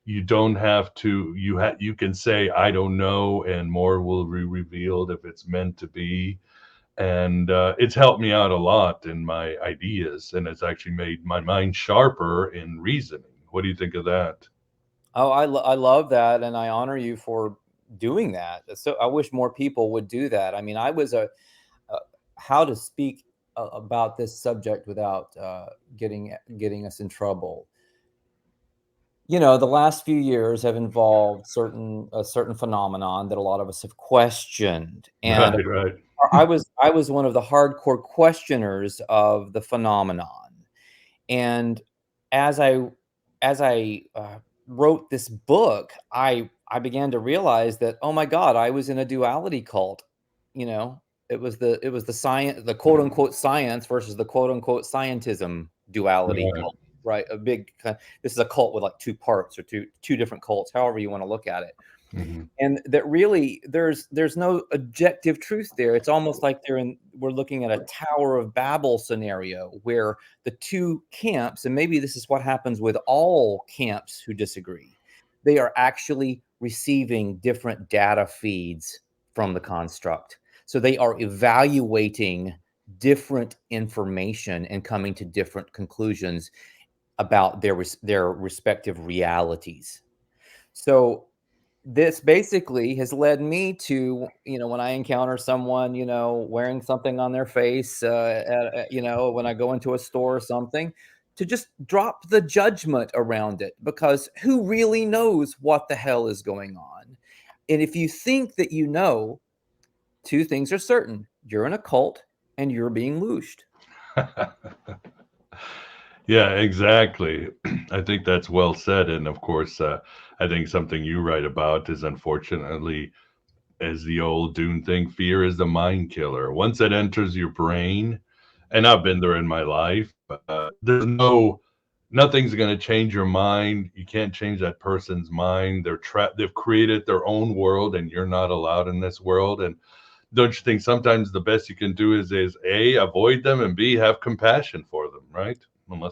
Speaker 4: You don't have to. You can say I don't know, and more will be revealed if it's meant to be. And it's helped me out a lot in my ideas, and it's actually made my mind sharper in reasoning. What do you think of that?
Speaker 2: Oh, I love that, and I honor you for doing that. So I wish more people would do that. I mean, I was uh, how to speak about this subject without getting us in trouble. You know, the last few years have involved a certain phenomenon that a lot of us have questioned, and
Speaker 4: Right, right.
Speaker 2: I was one of the hardcore questioners of the phenomenon. And as I wrote this book, I began to realize that, oh my God, I was in a duality cult. You know, it was the science, the quote unquote science versus the quote unquote scientism duality
Speaker 4: Right.
Speaker 2: cult. right? This is a cult with like two parts or two different cults, however you want to look at it.
Speaker 4: Mm-hmm.
Speaker 2: And that really there's no objective truth there. It's almost like we're looking at a Tower of Babel scenario where the two camps, and maybe this is what happens with all camps who disagree, they are actually receiving different data feeds from the construct. So they are evaluating different information and coming to different conclusions about their respective realities. So this basically has led me to, when I encounter someone, wearing something on their face, when I go into a store or something, to just drop the judgment around it, because who really knows what the hell is going on? And if you think that you know, two things are certain: you're in a cult and you're being looshed.
Speaker 4: Yeah, exactly. I think that's well said. And of course, I think something you write about is, unfortunately, as the old Dune thing, fear is the mind killer. Once it enters your brain, and I've been there in my life, nothing's going to change your mind. You can't change that person's mind. They're trapped. They've created their own world, and you're not allowed in this world. And don't you think sometimes the best you can do is A, avoid them, and B, have compassion for them, right?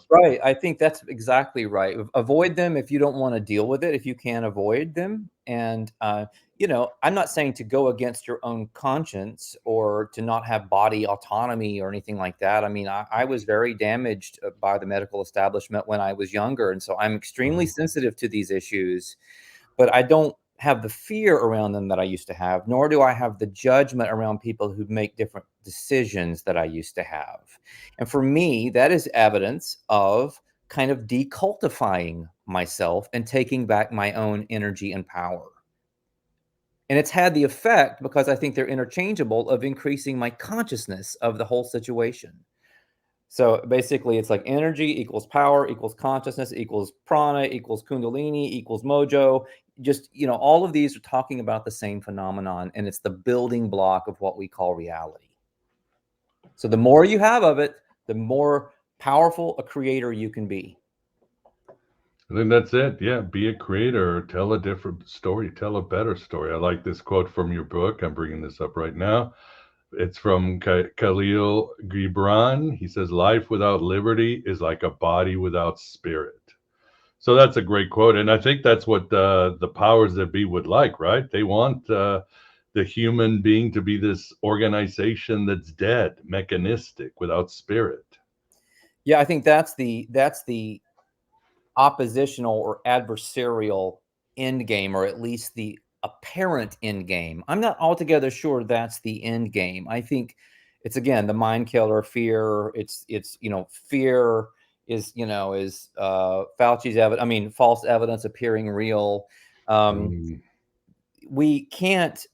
Speaker 2: Right. I think that's exactly right. Avoid them if you don't want to deal with it, if you can avoid them. And, I'm not saying to go against your own conscience or to not have body autonomy or anything like that. I mean, I was very damaged by the medical establishment when I was younger. And so I'm extremely sensitive to these issues, but I don't have the fear around them that I used to have, nor do I have the judgment around people who make different decisions that I used to have. And for me, that is evidence of kind of decultifying myself and taking back my own energy and power. And it's had the effect, because I think they're interchangeable, of increasing my consciousness of the whole situation. So basically, it's like energy equals power equals consciousness equals prana equals kundalini equals mojo. Just, all of these are talking about the same phenomenon, and it's the building block of what we call reality. So the more you have of it, the more powerful a creator you can be.
Speaker 4: I think that's it. Yeah, be a creator, tell a different story, tell a better story. I like this quote from your book. I'm bringing this up right now. It's from Khalil Gibran. He says, "Life without liberty is like a body without spirit." So that's a great quote, and I think that's what the powers that be would like, right? They want the human being to be this organization that's dead, mechanistic, without spirit.
Speaker 2: Yeah, I think that's the oppositional or adversarial end game, or at least the apparent end game. I'm not altogether sure that's the end game. I think it's, again, the mind killer, fear. It's fear is Fauci's evidence. I mean, false evidence appearing real. We can't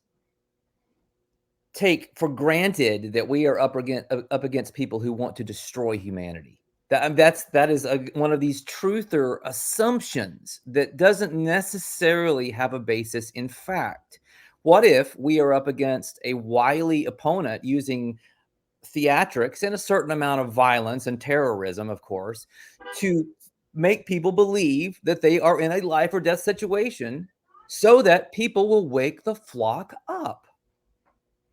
Speaker 2: take for granted that we are up against people who want to destroy humanity. That is one of these truther assumptions that doesn't necessarily have a basis in fact. What if we are up against a wily opponent using theatrics and a certain amount of violence and terrorism, of course, to make people believe that they are in a life or death situation, so that people will wake the flock up?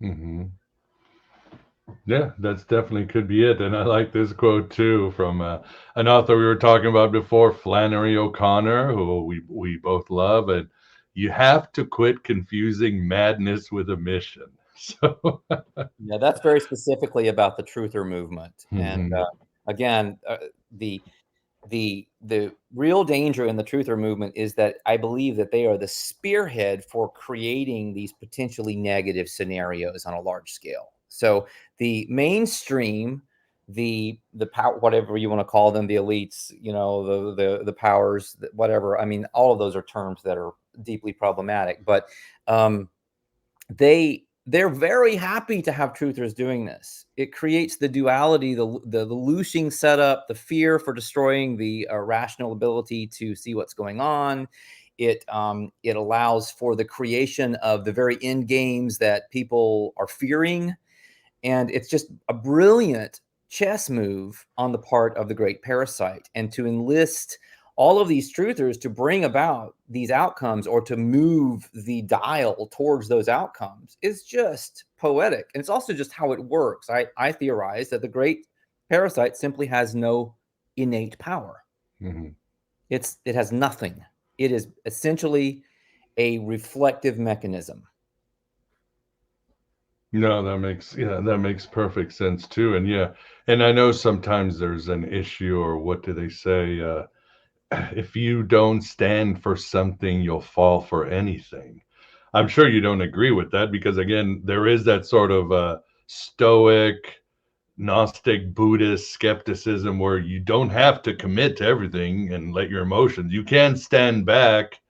Speaker 4: Mm-hmm. Yeah, that's definitely could be it. And I like this quote too from an author we were talking about before, Flannery O'Connor, who we both love. And you have to quit confusing madness with a mission. So,
Speaker 2: Yeah, that's very specifically about the truther movement. And
Speaker 4: mhm.
Speaker 2: again, the real danger in the truther movement is that I believe that they are the spearhead for creating these potentially negative scenarios on a large scale. So the mainstream, the power, whatever you want to call them, the elites, the powers, whatever. I mean, all of those are terms that are deeply problematic, but they're very happy to have truthers doing this. It creates the duality, the loosing setup, the fear for destroying the rational ability to see what's going on. It allows for the creation of the very end games that people are fearing, and it's just a brilliant chess move on the part of the great parasite, and to enlist all of these truthers to bring about these outcomes or to move the dial towards those outcomes is just poetic. And it's also just how it works. I theorize that the great parasite simply has no innate power.
Speaker 4: Mhm.
Speaker 2: It has nothing. It is essentially a reflective mechanism.
Speaker 4: No, that makes perfect sense too. And yeah, and I know sometimes there's an issue, or what do they say? If you don't stand for something, you'll fall for anything. I'm sure you don't agree with that, because again, there is that sort of stoic, Gnostic, Buddhist skepticism where you don't have to commit to everything and let your emotions. You can stand back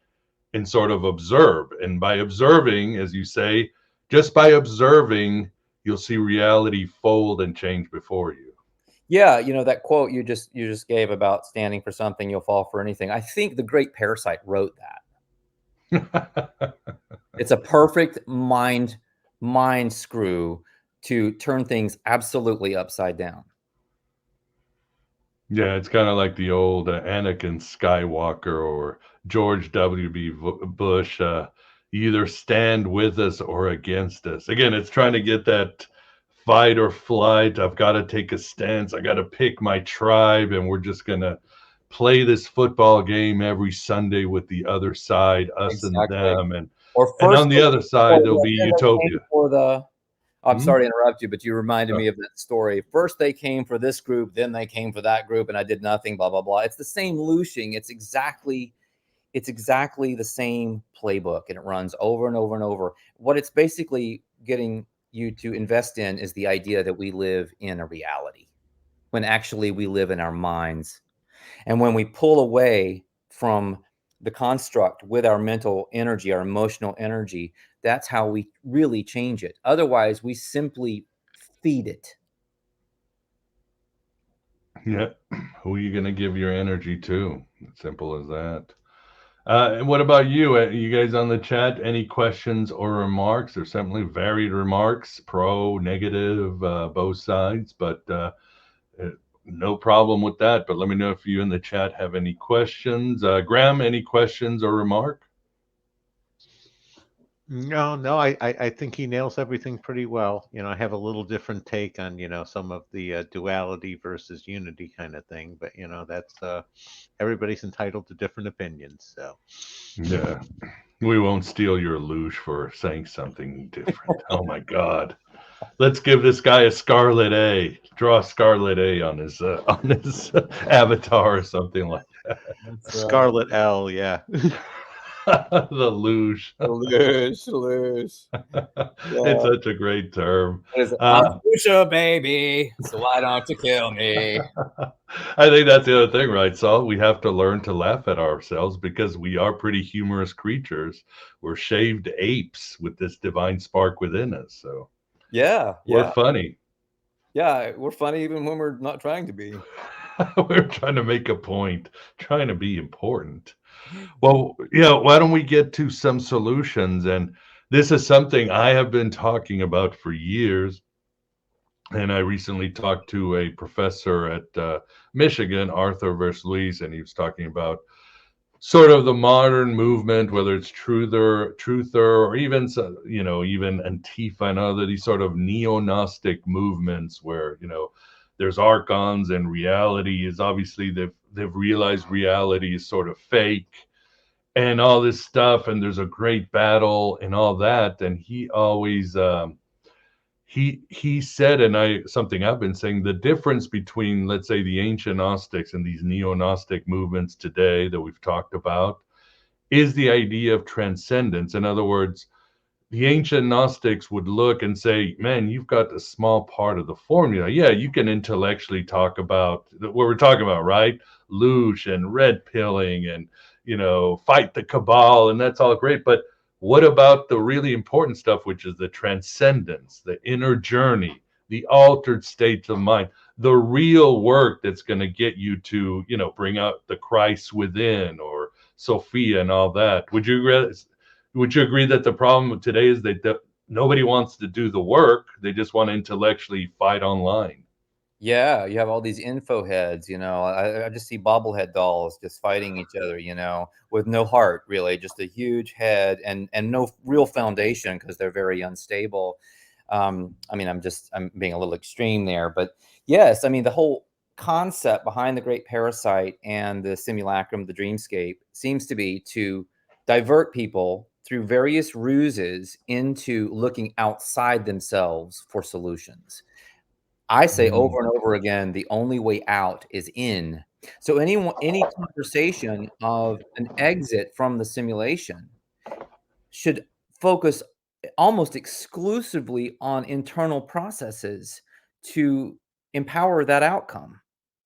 Speaker 4: and sort of observe. And by observing, as you say, just by observing, you'll see reality fold and change before you.
Speaker 2: Yeah, that quote you just gave about standing for something, you'll fall for anything. I think the great parasite wrote that. It's a perfect mind screw to turn things absolutely upside down.
Speaker 4: Yeah, it's kind of like the old Anakin Skywalker or George W. Bush. You either stand with us or against us. Again, it's trying to get that fight or flight. I've got to take a stance. I got to pick my tribe, and we're just going to play this football game every Sunday with the other side, us and
Speaker 2: Exactly.
Speaker 4: them.
Speaker 2: Or
Speaker 4: And
Speaker 2: first
Speaker 4: on the other side, there'll be
Speaker 2: then they came
Speaker 4: utopia.
Speaker 2: for the I'm
Speaker 4: Hmm?
Speaker 2: sorry to interrupt you, but you reminded
Speaker 4: Oh.
Speaker 2: me of that story. First they came for this group, then they came for that group, and I did nothing, blah, blah, blah. It's the same looshing. It's exactly the same playbook, and it runs over and over and over. What it's basically getting you to invest in is the idea that we live in a reality, when actually we live in our minds. And when we pull away from the construct with our mental energy, our emotional energy, that's how we really change it. Otherwise, we simply feed it.
Speaker 4: Yeah. Who are you going to give your energy to? Simple as that. And what about you? You guys on the chat? Any questions or remarks? There's certainly varied remarks, pro, negative, both sides, but no problem with that. But let me know if you in the chat have any questions. Graham, any questions or remark?
Speaker 3: No, I think he nails everything pretty well. I have a little different take on, some of the duality versus unity kind of thing, but that's everybody's entitled to different opinions. So
Speaker 4: Yeah, we won't steal your luge for saying something different. Oh my God. Let's give this guy a scarlet A. Draw a scarlet A on his avatar or something like
Speaker 3: Scarlet L, yeah.
Speaker 4: that. The luge.
Speaker 2: Luge.
Speaker 4: It's such a great term.
Speaker 2: I'm Lucia, baby, so why don't you kill me?
Speaker 4: I think that's the other thing, right, Saul? We have to learn to laugh at ourselves because we are pretty humorous creatures. We're shaved apes with this divine spark within us. So we're funny.
Speaker 2: Yeah, we're funny even when we're not trying to be.
Speaker 4: We're trying to make a point, trying to be important. Well, yeah, why don't we get to some solutions? And this is something I have been talking about for years. And I recently talked to a professor at Michigan, Arthur Versluis, and he was talking about sort of the modern movement, whether it's truther, or even even Antifa and other these sort of neo-Gnostic movements where there's archons and reality is obviously they've realized reality is sort of fake and all this stuff, and there's a great battle and all that. And he always he said, and something I've been saying, the difference between, let's say, the ancient Gnostics and these neo-Gnostic movements today that we've talked about is the idea of transcendence. In other words, the ancient Gnostics would look and say, man, you've got a small part of the formula. Yeah, you can intellectually talk about what we're talking about, right? Luge and red pilling and, fight the cabal, and that's all great. But what about the really important stuff, which is the transcendence, the inner journey, the altered states of mind, the real work that's going to get you to, bring out the Christ within, or Sophia and all that? Would you agree that the problem today is that nobody wants to do the work? They just want to intellectually fight online.
Speaker 2: Yeah, you have all these info heads, I just see bobblehead dolls just fighting each other, with no heart really, just a huge head and no real foundation because they're very unstable. I mean, I'm being a little extreme there, but yes, I mean the whole concept behind the Great Parasite and the simulacrum, the dreamscape, seems to be to divert people through various ruses into looking outside themselves for solutions. I say
Speaker 4: Mm.
Speaker 2: over and over again, the only way out is in. So any conversation of an exit from the simulation should focus almost exclusively on internal processes to empower that outcome.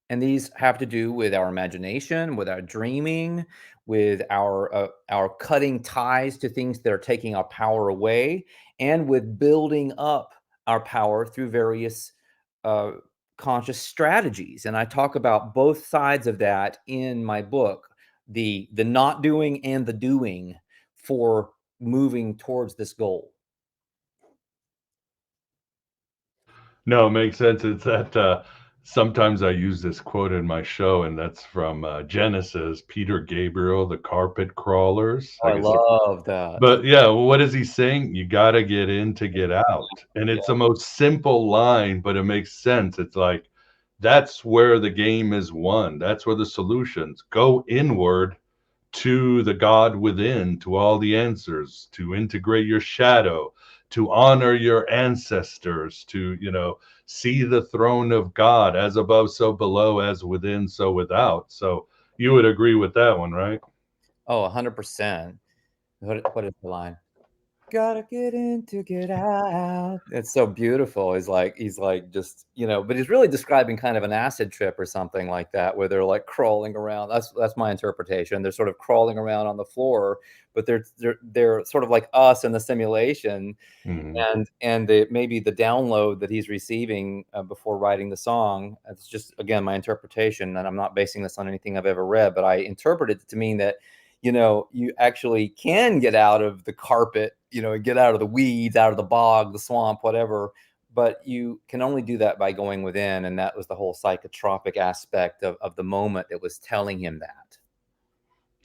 Speaker 2: And these have to do with our imagination, with our dreaming, with our cutting ties to things that are taking our power away, and with building up our power through various uh, conscious strategies. And I talk about both sides of that in my book, the not doing and the doing for moving towards this goal.
Speaker 4: No, it makes sense. It's that sometimes I use this quote in my show, and that's from Genesis, Peter Gabriel, the carpet crawlers.
Speaker 2: Oh,
Speaker 4: I
Speaker 2: I
Speaker 4: guess.
Speaker 2: love that.
Speaker 4: But yeah, what is he saying? You got to get in to get out. And
Speaker 2: Yeah.
Speaker 4: it's the most simple line, but it makes sense. It's like, that's where the game is won. That's where the solutions go inward to the God within, to all the answers, to integrate your shadow, to honor your ancestors, to, see the throne of God as above, so below, as within, so without. So you would agree with that one, right?
Speaker 2: Oh, 100%. What is the line? Gotta get in to get out. It's so beautiful. He's like just, but he's really describing kind of an acid trip or something like that, where they're like crawling around. That's my interpretation. They're sort of crawling around on the floor, but they're sort of like us in the simulation,
Speaker 4: Mhm.
Speaker 2: and maybe the download that he's receiving before writing the song. It's just again my interpretation, and I'm not basing this on anything I've ever read, but I interpret it to mean that you actually can get out of the carpet, and get out of the weeds, out of the bog, the swamp, whatever. But you can only do that by going within, and that was the whole psychotropic aspect of the moment that was telling him that.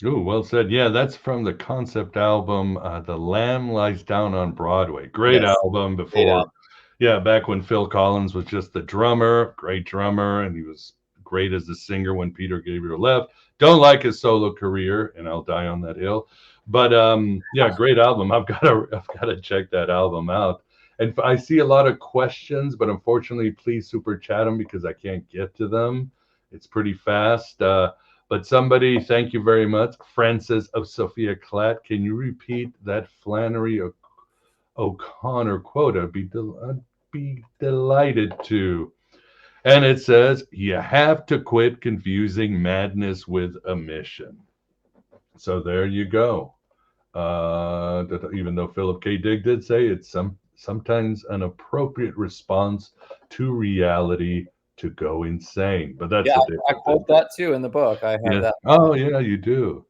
Speaker 4: Ooh, well said. Yeah, that's from the concept album, The Lamb Lies Down on Broadway. Great
Speaker 2: Yes,
Speaker 4: album
Speaker 2: great
Speaker 4: before,
Speaker 2: album.
Speaker 4: yeah, back when Phil Collins was just the drummer, great drummer, and he was great as the singer when Peter Gabriel left. Don't like his solo career, and I'll die on that hill. But yeah, great album. I've got to check that album out. And I see a lot of questions, but unfortunately, please super chat them because I can't get to them. It's pretty fast. But somebody, thank you very much. Francis of Sophia Clatt, can you repeat that Flannery O'Connor quote? I'd be delighted to. And it says, you have to quit confusing madness with a mission. So there you go. Even though Philip K. Dick did say it's sometimes an appropriate response to reality to go insane. But that's
Speaker 2: Yeah,
Speaker 4: a
Speaker 2: I
Speaker 4: different thing.
Speaker 2: quote that too in the book. I have
Speaker 4: Yeah.
Speaker 2: that
Speaker 4: Oh,
Speaker 2: line.
Speaker 4: yeah, you do.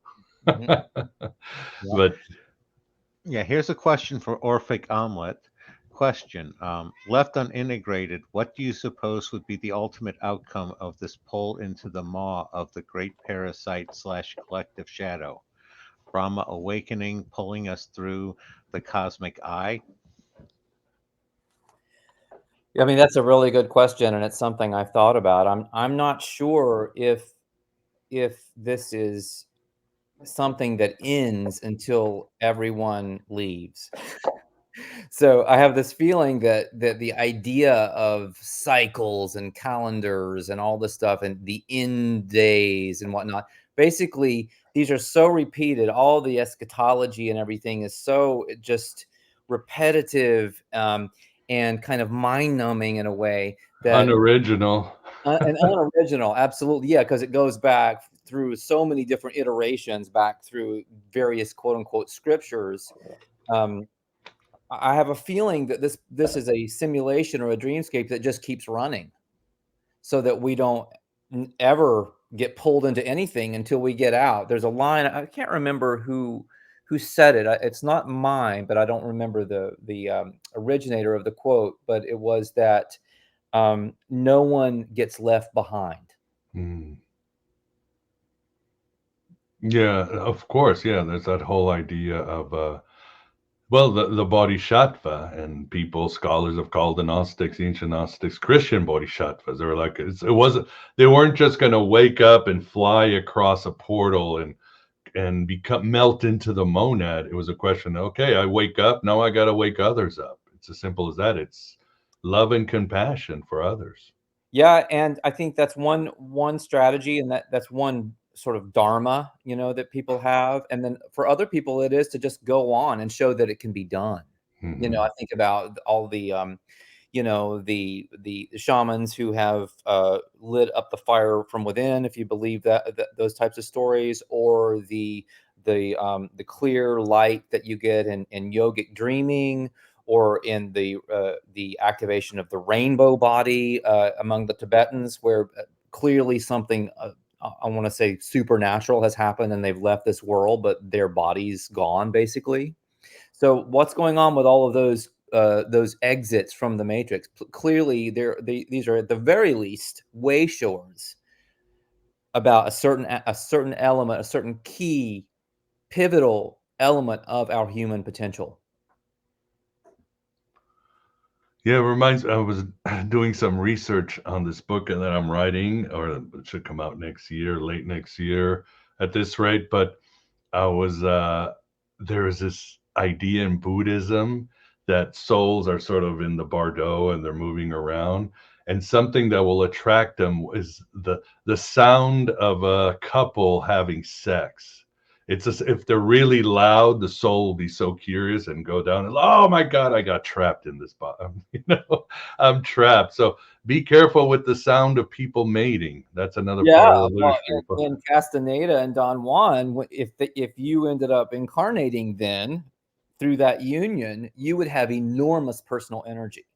Speaker 2: Mhm. Yeah.
Speaker 4: But
Speaker 3: Yeah, here's a question for Orphic Omelet. Question: left unintegrated, what do you suppose would be the ultimate outcome of this pull into the maw of the great parasite slash collective shadow? Brahma awakening, pulling us through the cosmic eye?
Speaker 2: I mean, that's a really good question, and it's something I've thought about. I'm not sure if this is something that ends until everyone leaves. So I have this feeling that the idea of cycles and calendars and all this stuff and the end days and whatnot, basically these are so repeated. All the eschatology and everything is so just repetitive, and kind of mind numbing in a way that
Speaker 4: unoriginal.
Speaker 2: and unoriginal, absolutely, yeah, because it goes back through so many different iterations, back through various quote unquote scriptures. Um, I have a feeling that this is a simulation or a dreamscape that just keeps running, so that we don't ever get pulled into anything until we get out. There's a line, I can't remember who said it. It's not mine, but I don't remember the originator of the quote. But it was that no one gets left behind.
Speaker 4: Mm. Yeah, of course. Yeah, there's that whole idea of well, the bodhisattva, and people, scholars have called the Gnostics, ancient Gnostics, Christian bodhisattvas. They were like, it wasn't, they weren't just going to wake up and fly across a portal and become melt into the monad. It was a question, okay, I wake up, now I got to wake others up. It's as simple as that. It's love and compassion for others.
Speaker 2: Yeah, and I think that's one strategy, and that's one sort of dharma, that people have. And then for other people, it is to just go on and show that it can be done.
Speaker 4: Mhm.
Speaker 2: I think about all the the shamans who have lit up the fire from within, if you believe that those types of stories, or the clear light that you get in yogic dreaming, or in the activation of the rainbow body among the Tibetans, where clearly something I want to say supernatural has happened, and they've left this world, but their body's gone, basically. So what's going on with all of those exits from the matrix? Clearly, these are at the very least way shores about a certain element, a certain key pivotal element of our human potential.
Speaker 4: Yeah, it reminds I was doing some research on this book that I'm writing, or it should come out next year, late next year at this rate. But I was there is this idea in Buddhism that souls are sort of in the bardo and they're moving around, and something that will attract them is the sound of a couple having sex. It's just, if they're really loud, the soul will be so curious and go down and, oh my God, I got trapped in this body. I'm trapped. So be careful with the sound of people mating. That's another part
Speaker 2: Yeah,
Speaker 4: of the
Speaker 2: well,
Speaker 4: literature.
Speaker 2: in Castaneda and Don Juan, if you ended up incarnating then through that union, you would have enormous personal energy.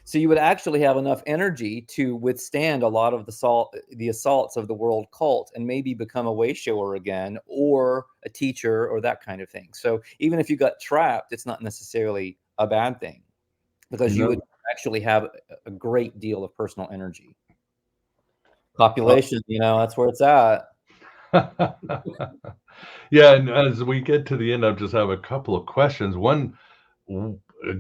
Speaker 2: So you would actually have enough energy to withstand a lot of the assaults of the world cult, and maybe become a way shower again, or a teacher, or that kind of thing. So even if you got trapped, it's not necessarily a bad thing, because you would actually have a great deal of personal energy. Population, that's where it's at.
Speaker 4: Yeah, and as we get to the end, I just have a couple of questions. One, w- uh,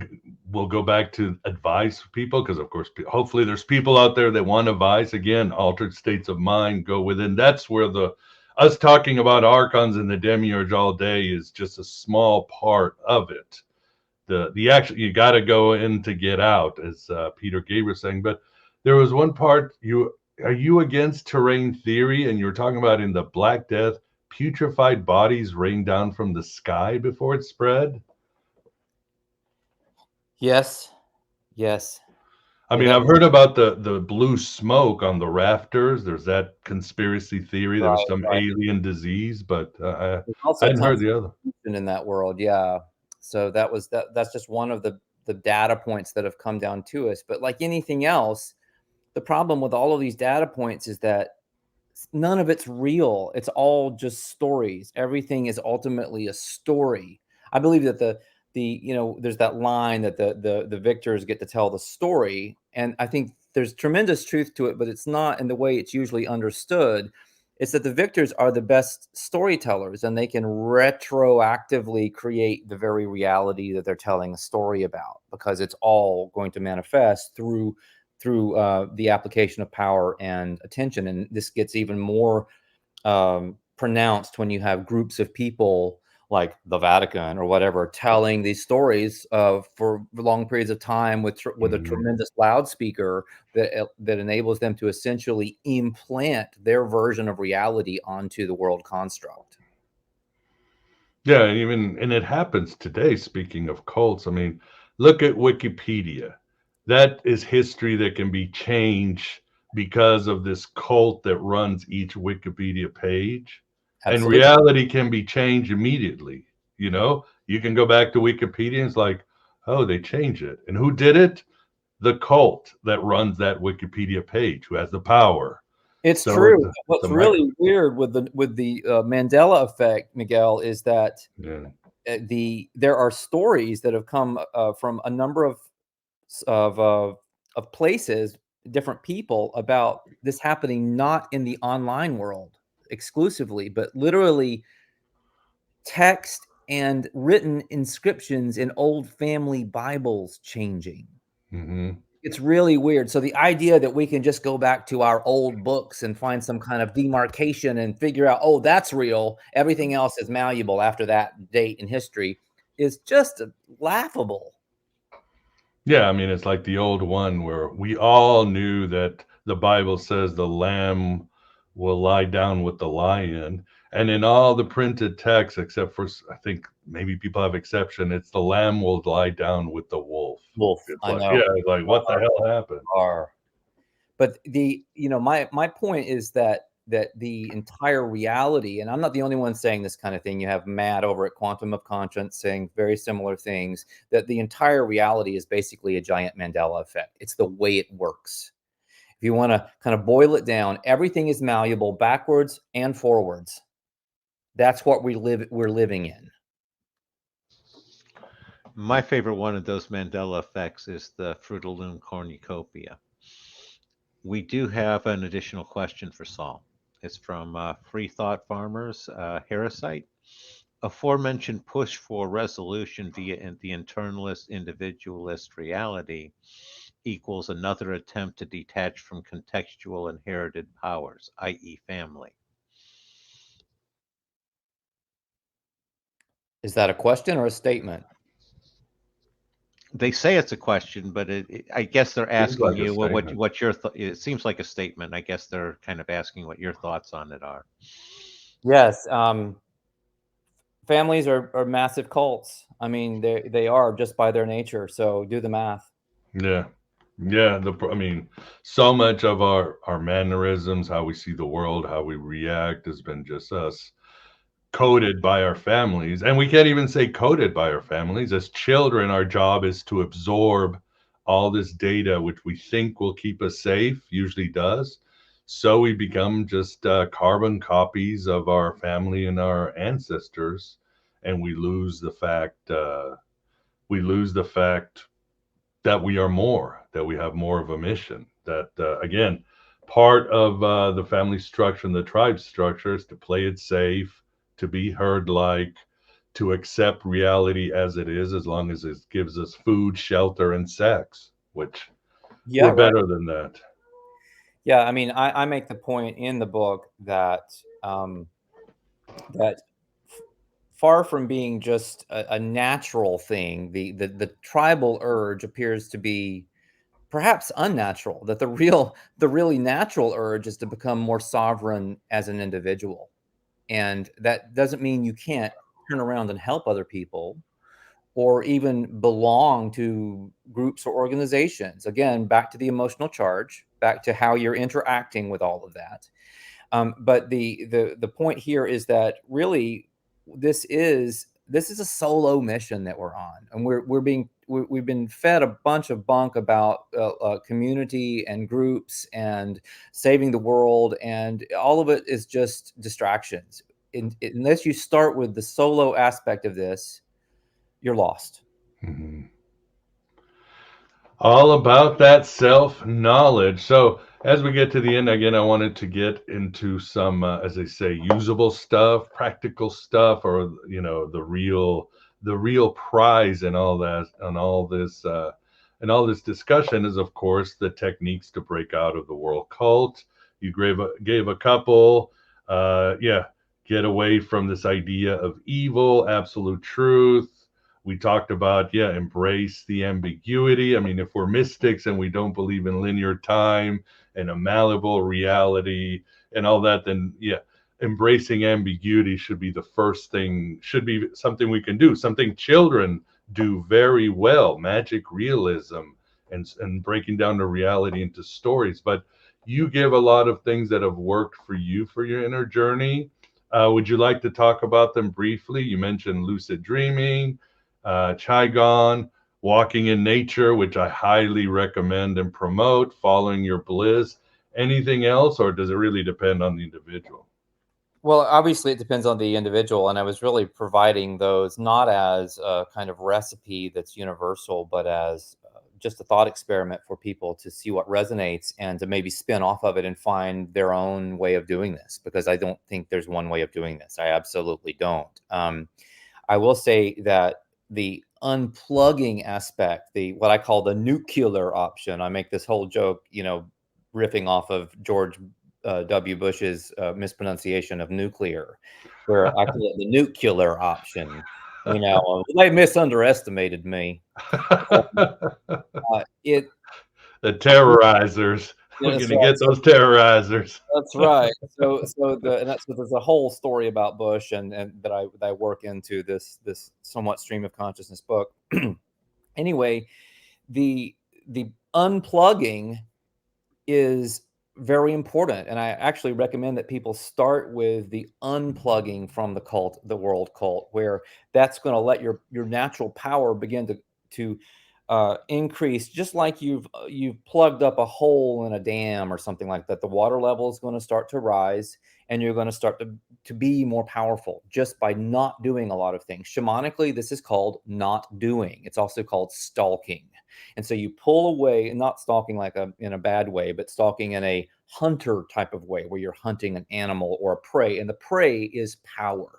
Speaker 4: we'll go back to advice for people, because of course, hopefully there's people out there that want advice. Again, altered states of mind, go within. That's where us talking about archons and the demiurge all day is just a small part of it. The action, you got to go in to get out, as Peter Gabriel was saying. But there was one part, are you against terrain theory? And you were talking about in the Black Death, putrefied bodies rain down from the sky before it spread.
Speaker 2: Yes.
Speaker 4: I mean, I've heard about the blue smoke on the rafters. There's that conspiracy theory. There was some
Speaker 2: Right.
Speaker 4: alien disease, but I
Speaker 2: There's also
Speaker 4: hadn't heard
Speaker 2: tons
Speaker 4: the
Speaker 2: of
Speaker 4: other.
Speaker 2: pollution in that world. Yeah. So that's just one of the data points that have come down to us. But like anything else, the problem with all of these data points is that none of it's real. It's all just stories. Everything is ultimately a story. I believe that there's that line that the victors get to tell the story, and I think there's tremendous truth to it, but it's not in the way it's usually understood. It's that the victors are the best storytellers, and they can retroactively create the very reality that they're telling a story about, because it's all going to manifest through the application of power and attention. And this gets even more pronounced when you have groups of people like the Vatican or whatever telling these stories for long periods of time with a tremendous loudspeaker that enables them to essentially implant their version of reality onto the world construct.
Speaker 4: Yeah, and it happens today. Speaking of cults, I mean, look at Wikipedia. That is history that can be changed because of this cult that runs each Wikipedia page. And
Speaker 2: Absolutely.
Speaker 4: reality can be changed immediately. You can go back to Wikipedia and it's like, oh, they changed it. And who did it? The cult that runs that Wikipedia page, who has the power.
Speaker 2: It's
Speaker 4: So
Speaker 2: true.
Speaker 4: it's
Speaker 2: What's
Speaker 4: a
Speaker 2: really weird with the Mandela effect, Miguel, is that
Speaker 4: yeah.
Speaker 2: there are stories that have come from a number of places different people about this happening not in the online world exclusively, but literally text and written inscriptions in old family Bibles changing.
Speaker 4: Mm-hmm.
Speaker 2: It's really weird. So the idea that we can just go back to our old books and find some kind of demarcation and figure out, oh, that's real, everything else is malleable after that date in history, is just laughable.
Speaker 4: Yeah, I mean, it's like the old one where we all knew that the Bible says the lamb will lie down with the lion. And in all the printed texts, except for, I think maybe people have exception, it's the lamb will lie down with the wolf.
Speaker 2: Wolf,
Speaker 4: It's
Speaker 2: I
Speaker 4: like,
Speaker 2: know.
Speaker 4: yeah, it's like, what the hell happened?
Speaker 2: But my point is that the entire reality, and I'm not the only one saying this kind of thing. You have Matt over at Quantum of Conscience saying very similar things, that the entire reality is basically a giant Mandela effect. It's the way it works. If you want to kind of boil it down, everything is malleable backwards and forwards. That's what we're living in.
Speaker 3: My favorite one of those Mandela effects is the Fruit of the Loom cornucopia. We do have an additional question for Saul. It's from Free Thought Farmers, Harrisite. Aforementioned push for resolution via the internalist individualist reality equals another attempt to detach from contextual inherited powers, i.e., family.
Speaker 2: Is that a question or a statement?
Speaker 3: They say it's a question, but I guess they're
Speaker 4: Seems
Speaker 3: asking
Speaker 4: like a
Speaker 3: you
Speaker 4: statement.
Speaker 3: what your it seems like a statement. I guess they're kind of asking what your thoughts on it are.
Speaker 2: Yes. Families are massive cults. I mean, they are just by their nature. So do the math.
Speaker 4: Yeah. Yeah, I mean, so much of our mannerisms, how we see the world, how we react, has been just us coded by our families. And we can't even say coded by our families. As children, our job is to absorb all this data, which we think will keep us safe, usually does. So we become just carbon copies of our family and our ancestors, and we lose the fact. That we are more, that we have more of a mission. That again, part of the family structure and the tribe structure is to play it safe, to be herd like, to accept reality as it is, as long as it gives us food, shelter, and sex, which
Speaker 2: Yeah,
Speaker 4: we're
Speaker 2: right.
Speaker 4: better than that.
Speaker 2: Yeah, I mean, I make the point in the book that that far from being just a natural thing, the tribal urge appears to be perhaps unnatural. That the really natural urge is to become more sovereign as an individual, and that doesn't mean you can't turn around and help other people or even belong to groups or organizations. Again, back to the emotional charge, back to how you're interacting with all of that. But the point here is that really this is a solo mission that we're on, and we've been fed a bunch of bunk about community and groups and saving the world, and all of it is just distractions. Unless you start with the solo aspect of this, you're lost.
Speaker 4: Mhm. All about that self knowledge. So, as we get to the end again, I wanted to get into some, as they say, usable stuff, practical stuff, or the real prize and all that, and all this discussion is, of course, the techniques to break out of the world cult. You gave a couple, yeah, get away from this idea of evil, absolute truth. We talked about, yeah, embrace the ambiguity. I mean, if we're mystics and we don't believe in linear time and a malleable reality and all that, then yeah, embracing ambiguity should be the first thing, should be something we can do, something children do very well, magic realism and breaking down the reality into stories. But you give a lot of things that have worked for you for your inner journey. Would you like to talk about them briefly? You mentioned lucid dreaming, Qigong, walking in nature, which I highly recommend and promote, following your bliss. Anything else, or does it really depend on the individual?
Speaker 2: Well, obviously, it depends on the individual, and I was really providing those not as a kind of recipe that's universal, but as just a thought experiment for people to see what resonates and to maybe spin off of it and find their own way of doing this, because I don't think there's one way of doing this. I absolutely don't. I will say that the unplugging aspect, the what I call the nuclear option, I make this whole joke, riffing off of George W. Bush's mispronunciation of nuclear, where I call it the nuclear option. They misunderestimated me. It
Speaker 4: The terrorizers. We're
Speaker 2: That's
Speaker 4: gonna
Speaker 2: right.
Speaker 4: get those terrorizers.
Speaker 2: That's right. There's a whole story about Bush and that I work into this somewhat stream of consciousness book. Anyway, the unplugging is very important, and I actually recommend that people start with the unplugging from the world cult, where that's going to let your natural power begin to increase, just like you've plugged up a hole in a dam or something like that. The water level is going to start to rise, and you're going to start to be more powerful just by not doing a lot of things. Shamanically, this is called not doing. It's also called stalking. And so you pull away, not stalking like in a bad way, but stalking in a hunter type of way, where you're hunting an animal or a prey, and the prey is power.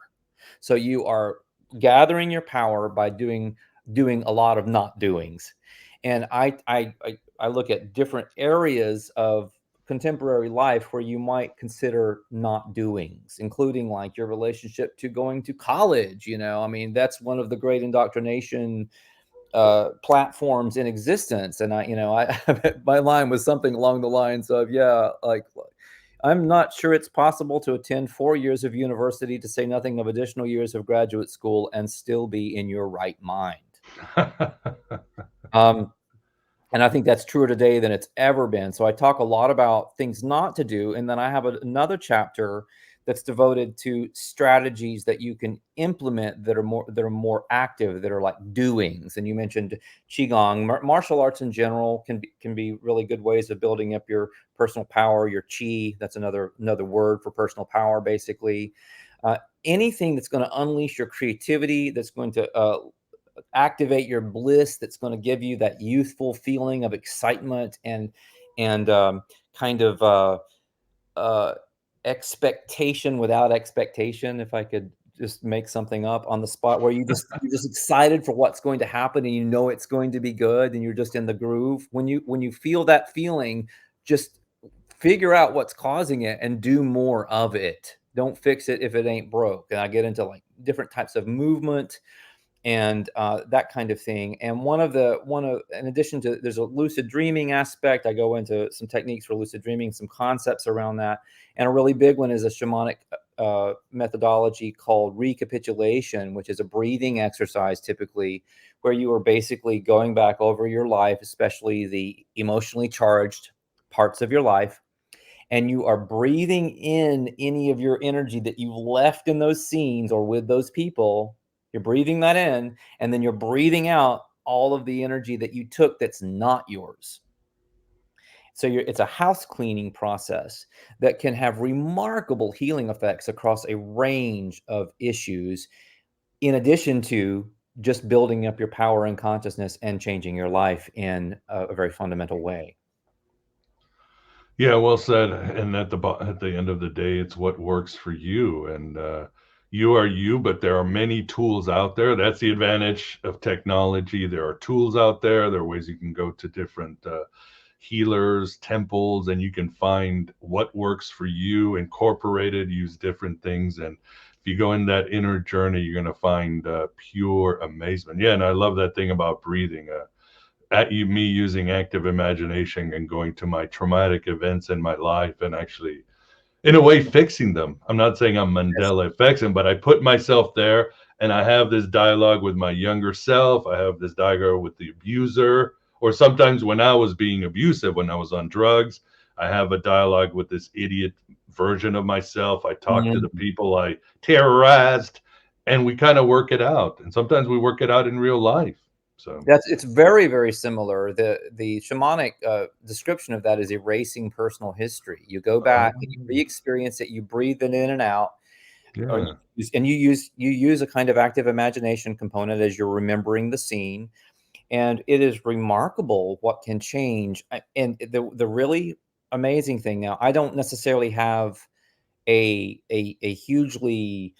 Speaker 2: So you are gathering your power by doing a lot of not doings. And I look at different areas of contemporary life where you might consider not doings, including like your relationship to going to college. I mean, that's one of the great indoctrination platforms in existence. And I my line was something along the lines of, like, I'm not sure it's possible to attend 4 years of university, to say nothing of additional years of graduate school, and still be in your right mind. And I think that's truer today than it's ever been. So I talk a lot about things not to do, and then I have another chapter that's devoted to strategies that you can implement that are more active, that are like doings. And you mentioned qigong. Martial arts in general can be really good ways of building up your personal power, your chi. That's another word for personal power, basically. Anything that's going to unleash your creativity, that's going to activate your bliss, that's going to give you that youthful feeling of excitement and kind of expectation without expectation, if I could just make something up on the spot, where you're just excited for what's going to happen, and it's going to be good, and you're just in the groove. When you feel that feeling, just figure out what's causing it and do more of it. Don't fix it if it ain't broke. And I get into like different types of movement and that kind of thing. And in addition to, there's a lucid dreaming aspect. I go into some techniques for lucid dreaming, some concepts around that. And a really big one is a shamanic methodology called recapitulation, which is a breathing exercise, typically, where you are basically going back over your life, especially the emotionally charged parts of your life, and you are breathing in any of your energy that you've left in those scenes or with those people. You're breathing that in, and then you're breathing out all of the energy that you took that's not yours. So it's a house cleaning process that can have remarkable healing effects across a range of issues, in addition to just building up your power and consciousness and changing your life in a very fundamental way.
Speaker 4: Yeah, well said. And at the end of the day, it's what works for you. And you are you, but there are many tools out there. That's the advantage of technology. There are tools out there. There are ways you can go to different healers, temples, and you can find what works for you, incorporated, use different things. And if you go in that inner journey, you're going to find pure amazement. Yeah, and I love that thing about breathing. Me using active imagination and going to my traumatic events in my life and actually, in a way, fixing them. I'm not saying I'm Mandela effecting, but I put myself there and I have this dialogue with my younger self. I have this dialogue with the abuser, or sometimes when I was being abusive, when I was on drugs, I have a dialogue with this idiot version of myself. I talk to the people I terrorized, and we kind of work it out. And sometimes we work it out in real life. So
Speaker 2: it's very, very similar. The shamanic description of that is erasing personal history. You go back and you re-experience it. You breathe it in and out,
Speaker 4: yeah.
Speaker 2: you use a kind of active imagination component as you're remembering the scene, And it is remarkable what can change. And the really amazing thing now, I don't necessarily have a hugely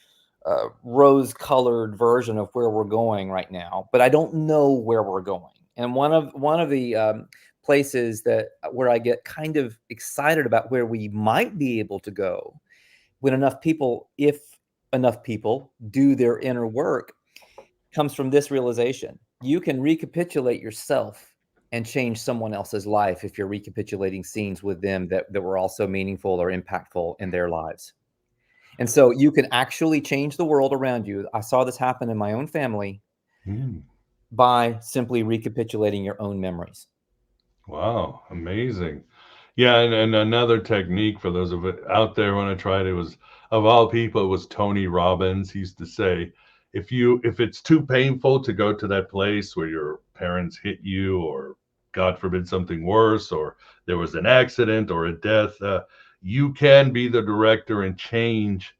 Speaker 2: rose-colored version of where we're going right now, but I don't know where we're going. And one of the places where I get kind of excited about where we might be able to go when if enough people do their inner work, comes from this realization: you can recapitulate yourself and change someone else's life if you're recapitulating scenes with them that were also meaningful or impactful in their lives. And so you can actually change the world around you. I saw this happen in my own family by simply recapitulating your own memories.
Speaker 4: Wow, amazing. Yeah, and another technique for those of it out there when I tried it was, of all people, it was Tony Robbins. He used to say, if it's too painful to go to that place where your parents hit you, or God forbid something worse, or there was an accident or a death, you can be the director and change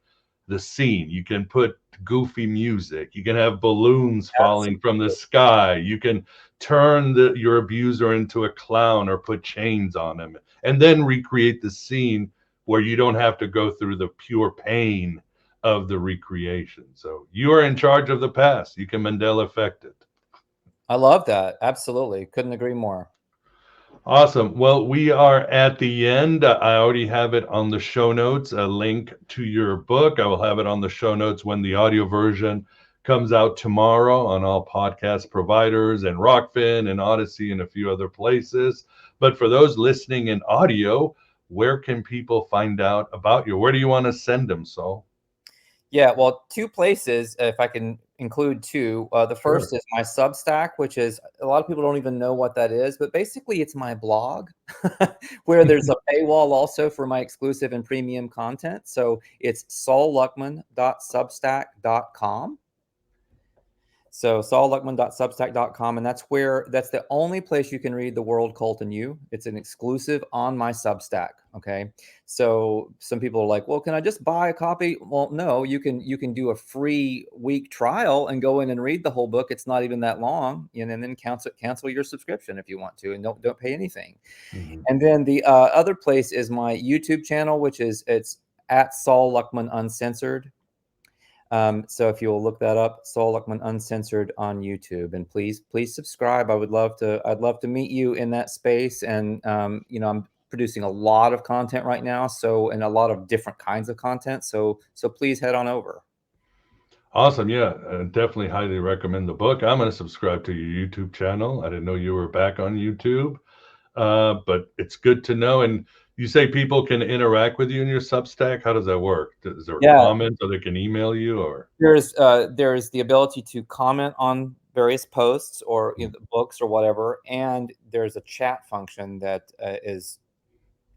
Speaker 4: the scene. You can put goofy music. You can have balloons falling from the sky. You can turn your abuser into a clown or put chains on him, and then recreate the scene where you don't have to go through the pure pain of the recreation. So you are in charge of the past. You can Mandela effect it.
Speaker 2: I love that. Absolutely. Couldn't agree more.
Speaker 4: Awesome. Well, we are at the end. I already have it on the show notes, a link to your book. I will have it on the show notes when the audio version comes out tomorrow on all podcast providers and Rockfin and Odyssey and a few other places. But for those listening in audio, where can people find out about you? Where do you want to send them, Saul?
Speaker 2: Yeah, well, two places, if I can include two. The first is my Substack, which is, a lot of people don't even know what that is, but basically it's my blog where there's a paywall also for my exclusive and premium content. So it's saulluckman.substack.com. So saulluckman.substack.com, and that's the only place you can read The World, Cult, and You. It's an exclusive on my Substack. Okay. So some people are like, well, can I just buy a copy? Well, no, you can do a free week trial and go in and read the whole book. It's not even that long, and then cancel your subscription if you want to, and don't pay anything. Mm-hmm. And then the other place is my YouTube channel, it's at Saul Luckman Uncensored. So if you'll look that up, Saul Luckman Uncensored on YouTube, and please subscribe. I'd love to meet you in that space. And I'm producing a lot of content right now, and a lot of different kinds of content. So please head on over.
Speaker 4: Awesome. Yeah, definitely highly recommend the book. I'm going to subscribe to your YouTube channel. I didn't know you were back on YouTube, but it's good to know. And you say people can interact with you in your Substack. How does that work? Is there comments, or they can email you, or
Speaker 2: there's the ability to comment on various posts or books or whatever, and there's a chat function that is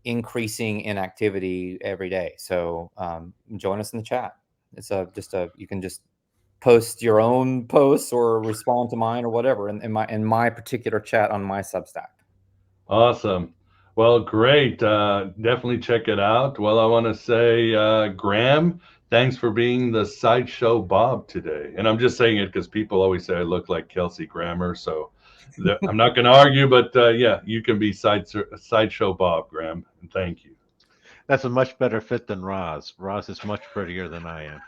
Speaker 2: increasing in activity every day. So join us in the chat. It's you can just post your own posts or respond to mine or whatever in my particular chat on my Substack.
Speaker 4: Awesome. Well, great. Definitely check it out. Well, I want to say, Graham, thanks for being the Sideshow Bob today. And I'm just saying it because people always say I look like Kelsey Grammer. So I'm not going to argue, but yeah, you can be Sideshow Bob, Graham. And thank you.
Speaker 3: That's a much better fit than Roz. Roz is much prettier than I am.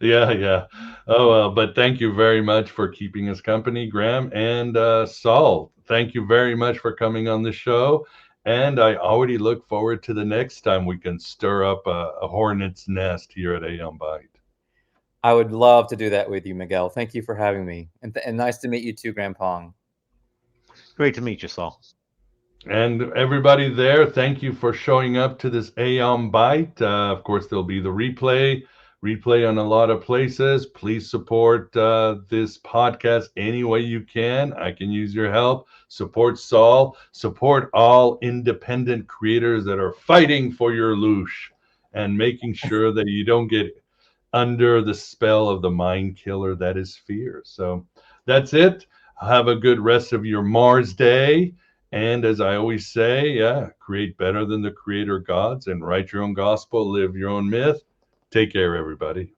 Speaker 4: Yeah. Oh, well, but thank you very much for keeping us company, Graham. And Saul, thank you very much for coming on the show. And I already look forward to the next time we can stir up a hornet's nest here at Aeon Byte.
Speaker 2: I would love to do that with you, Miguel. Thank you for having me. And nice to meet you too, Graham Pong.
Speaker 3: Great to meet you, Saul.
Speaker 4: And everybody there, thank you for showing up to this Aeon Byte. Of course, there'll be the replay on a lot of places. Please support this podcast any way you can. I can use your help. Support Saul. Support all independent creators that are fighting for your loosh and making sure that you don't get under the spell of the mind killer that is fear. So that's it. Have a good rest of your Mars Day. And as I always say, create better than the creator gods and write your own gospel, live your own myth. Take care, everybody.